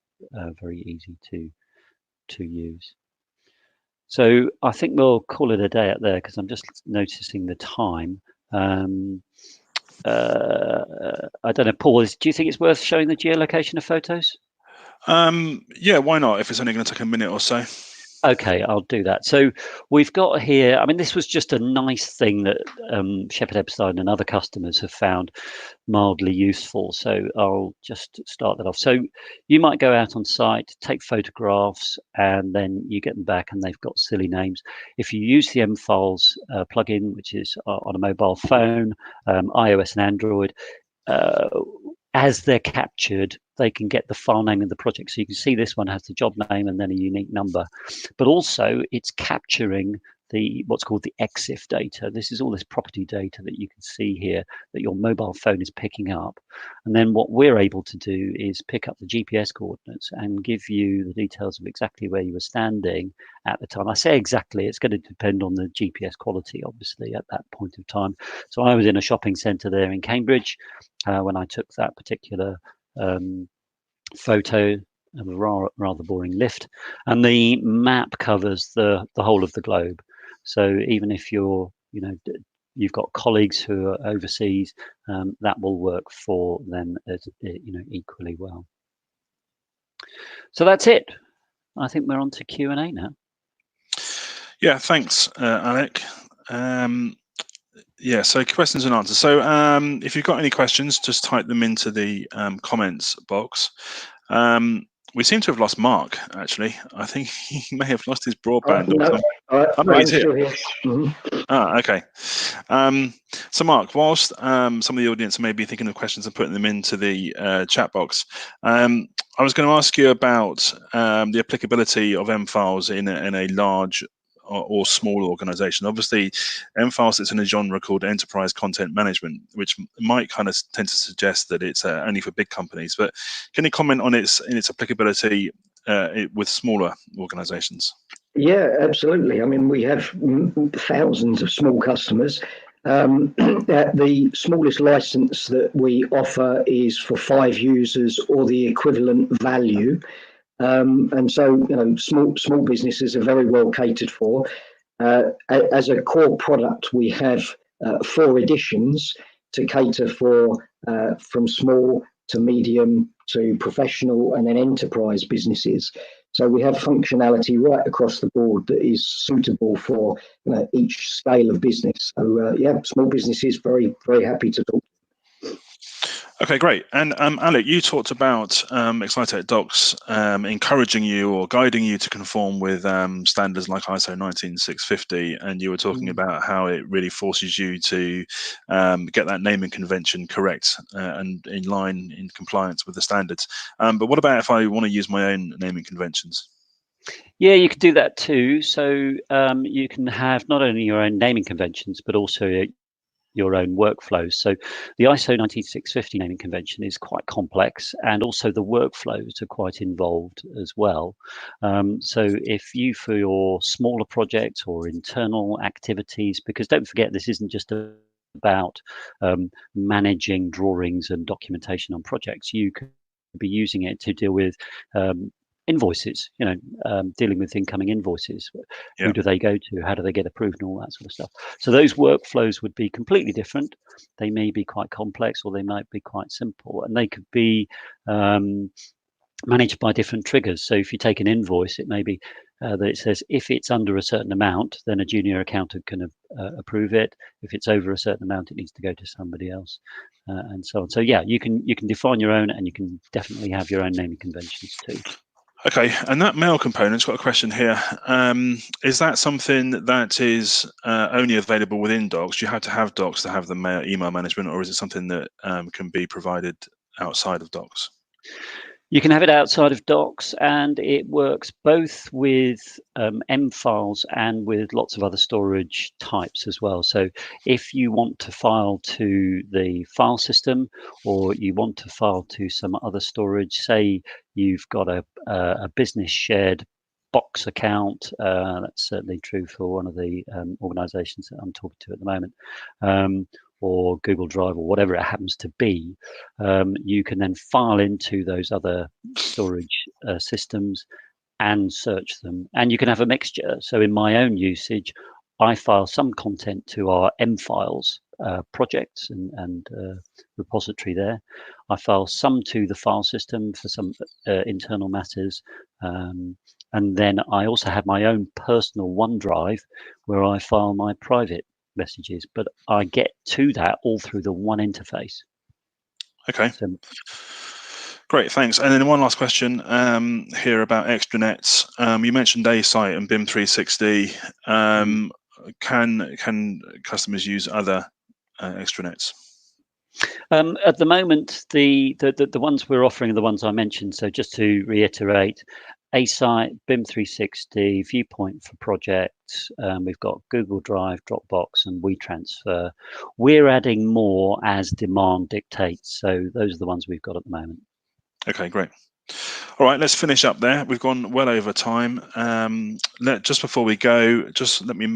very easy to use. So I think we'll call it a day out there because I'm just noticing the time. I don't know, Paul, do you think it's worth showing the geolocation of photos? Yeah, why not, if it's only going to take a minute or so. Okay, I'll do that. So we've got here, I mean, this was just a nice thing that Shepherd Epstein and other customers have found mildly useful. So I'll just start that off. So you might go out on site, take photographs, and then you get them back and they've got silly names. If you use the Mfiles plugin, which is on a mobile phone, iOS and Android, as they're captured, they can get the file name of the project. So you can see this one has the job name and then a unique number, but also it's capturing what's called the EXIF data. This is all this property data that you can see here that your mobile phone is picking up. And then what we're able to do is pick up the GPS coordinates and give you the details of exactly where you were standing at the time. I say exactly, it's going to depend on the GPS quality, obviously, at that point of time. So I was in a shopping centre there in Cambridge when I took that particular photo of a rather boring lift, and the map covers the whole of the globe. So even if you've got colleagues who are overseas, that will work for them as equally well. So that's it. I think we're on to Q&A now. Yeah, thanks, Alec. Yeah, so questions and answers. So if you've got any questions, just type them into the comments box. We seem to have lost Mark, actually. I think he may have lost his broadband. I'm still here. Ah, okay. So Mark, whilst some of the audience may be thinking of questions and putting them into the chat box, I was going to ask you about the applicability of Mfiles in a large or small organization. Obviously, Mfiles sits in a genre called enterprise content management, which might kind of tend to suggest that it's only for big companies. But can you comment on its applicability with smaller organizations? Yeah, absolutely. I mean, we have thousands of small customers. The smallest license that we offer is for 5 users or the equivalent value. And so, small businesses are very well catered for. As a core product, we have 4 editions to cater for from small to medium to professional and then enterprise businesses. So we have functionality right across the board that is suitable for each scale of business. So yeah, small businesses very, very happy to talk. Okay, great. And Alec, you talked about Excitec docs encouraging you or guiding you to conform with standards like ISO 19650, and you were talking about how it really forces you to get that naming convention correct and in line, in compliance with the standards. But what about if I want to use my own naming conventions? Yeah, you could do that too. So you can have not only your own naming conventions, but also your own workflows. So the ISO 19650 naming convention is quite complex, and also the workflows are quite involved as well. So if you, for your smaller projects or internal activities, because don't forget, this isn't just about managing drawings and documentation on projects. You could be using it to deal with invoices, dealing with incoming invoices. Yeah. Who do they go to? How do they get approved and all that sort of stuff? So those workflows would be completely different. They may be quite complex, or they might be quite simple, and they could be managed by different triggers. So if you take an invoice, it may be that it says if it's under a certain amount, then a junior accountant can approve it. If it's over a certain amount, it needs to go to somebody else, and so on. So yeah, you can define your own, and you can definitely have your own naming conventions too. Okay, and that mail component's got a question here. Is that something that is only available within Docs? Do you have to have Docs to have the email management, or is it something that can be provided outside of Docs? You can have it outside of Docs, and it works both with Mfiles and with lots of other storage types as well. So if you want to file to the file system, or you want to file to some other storage, say you've got a business shared box account, that's certainly true for one of the organizations that I'm talking to at the moment, or Google Drive, or whatever it happens to be, you can then file into those other storage systems and search them. And you can have a mixture. So in my own usage, I file some content to our Mfiles projects and repository there. I file some to the file system for some internal matters. And then I also have my own personal OneDrive where I file my private messages, but I get to that all through the one interface. Okay. So, great, thanks. And then one last question here about extranets. You mentioned A-Site and BIM 360. Can customers use other extranets? At the moment, the ones we're offering are the ones I mentioned. So just to reiterate, A-Site, BIM 360, Viewpoint for projects. We've got Google Drive, Dropbox, and WeTransfer. We're adding more as demand dictates. So those are the ones we've got at the moment. Okay, great. All right, let's finish up there. We've gone well over time. Just before we go, just let me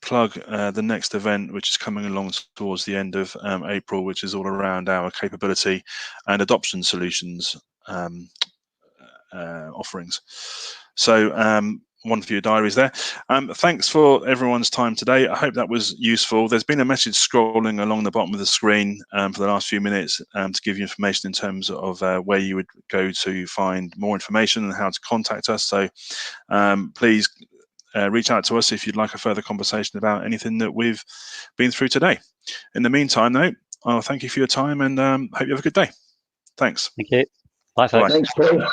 plug the next event, which is coming along towards the end of April, which is all around our capability and adoption solutions offerings. So one for your diaries there. Thanks for everyone's time today. I hope that was useful. There's been a message scrolling along the bottom of the screen for the last few minutes to give you information in terms of where you would go to find more information and how to contact us. So please reach out to us if you'd like a further conversation about anything that we've been through today. In the meantime, though, I'll thank you for your time and hope you have a good day. Thanks. Thank you. Bye, folks. Thanks, Paul.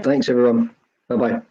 Thanks, everyone. Bye-bye.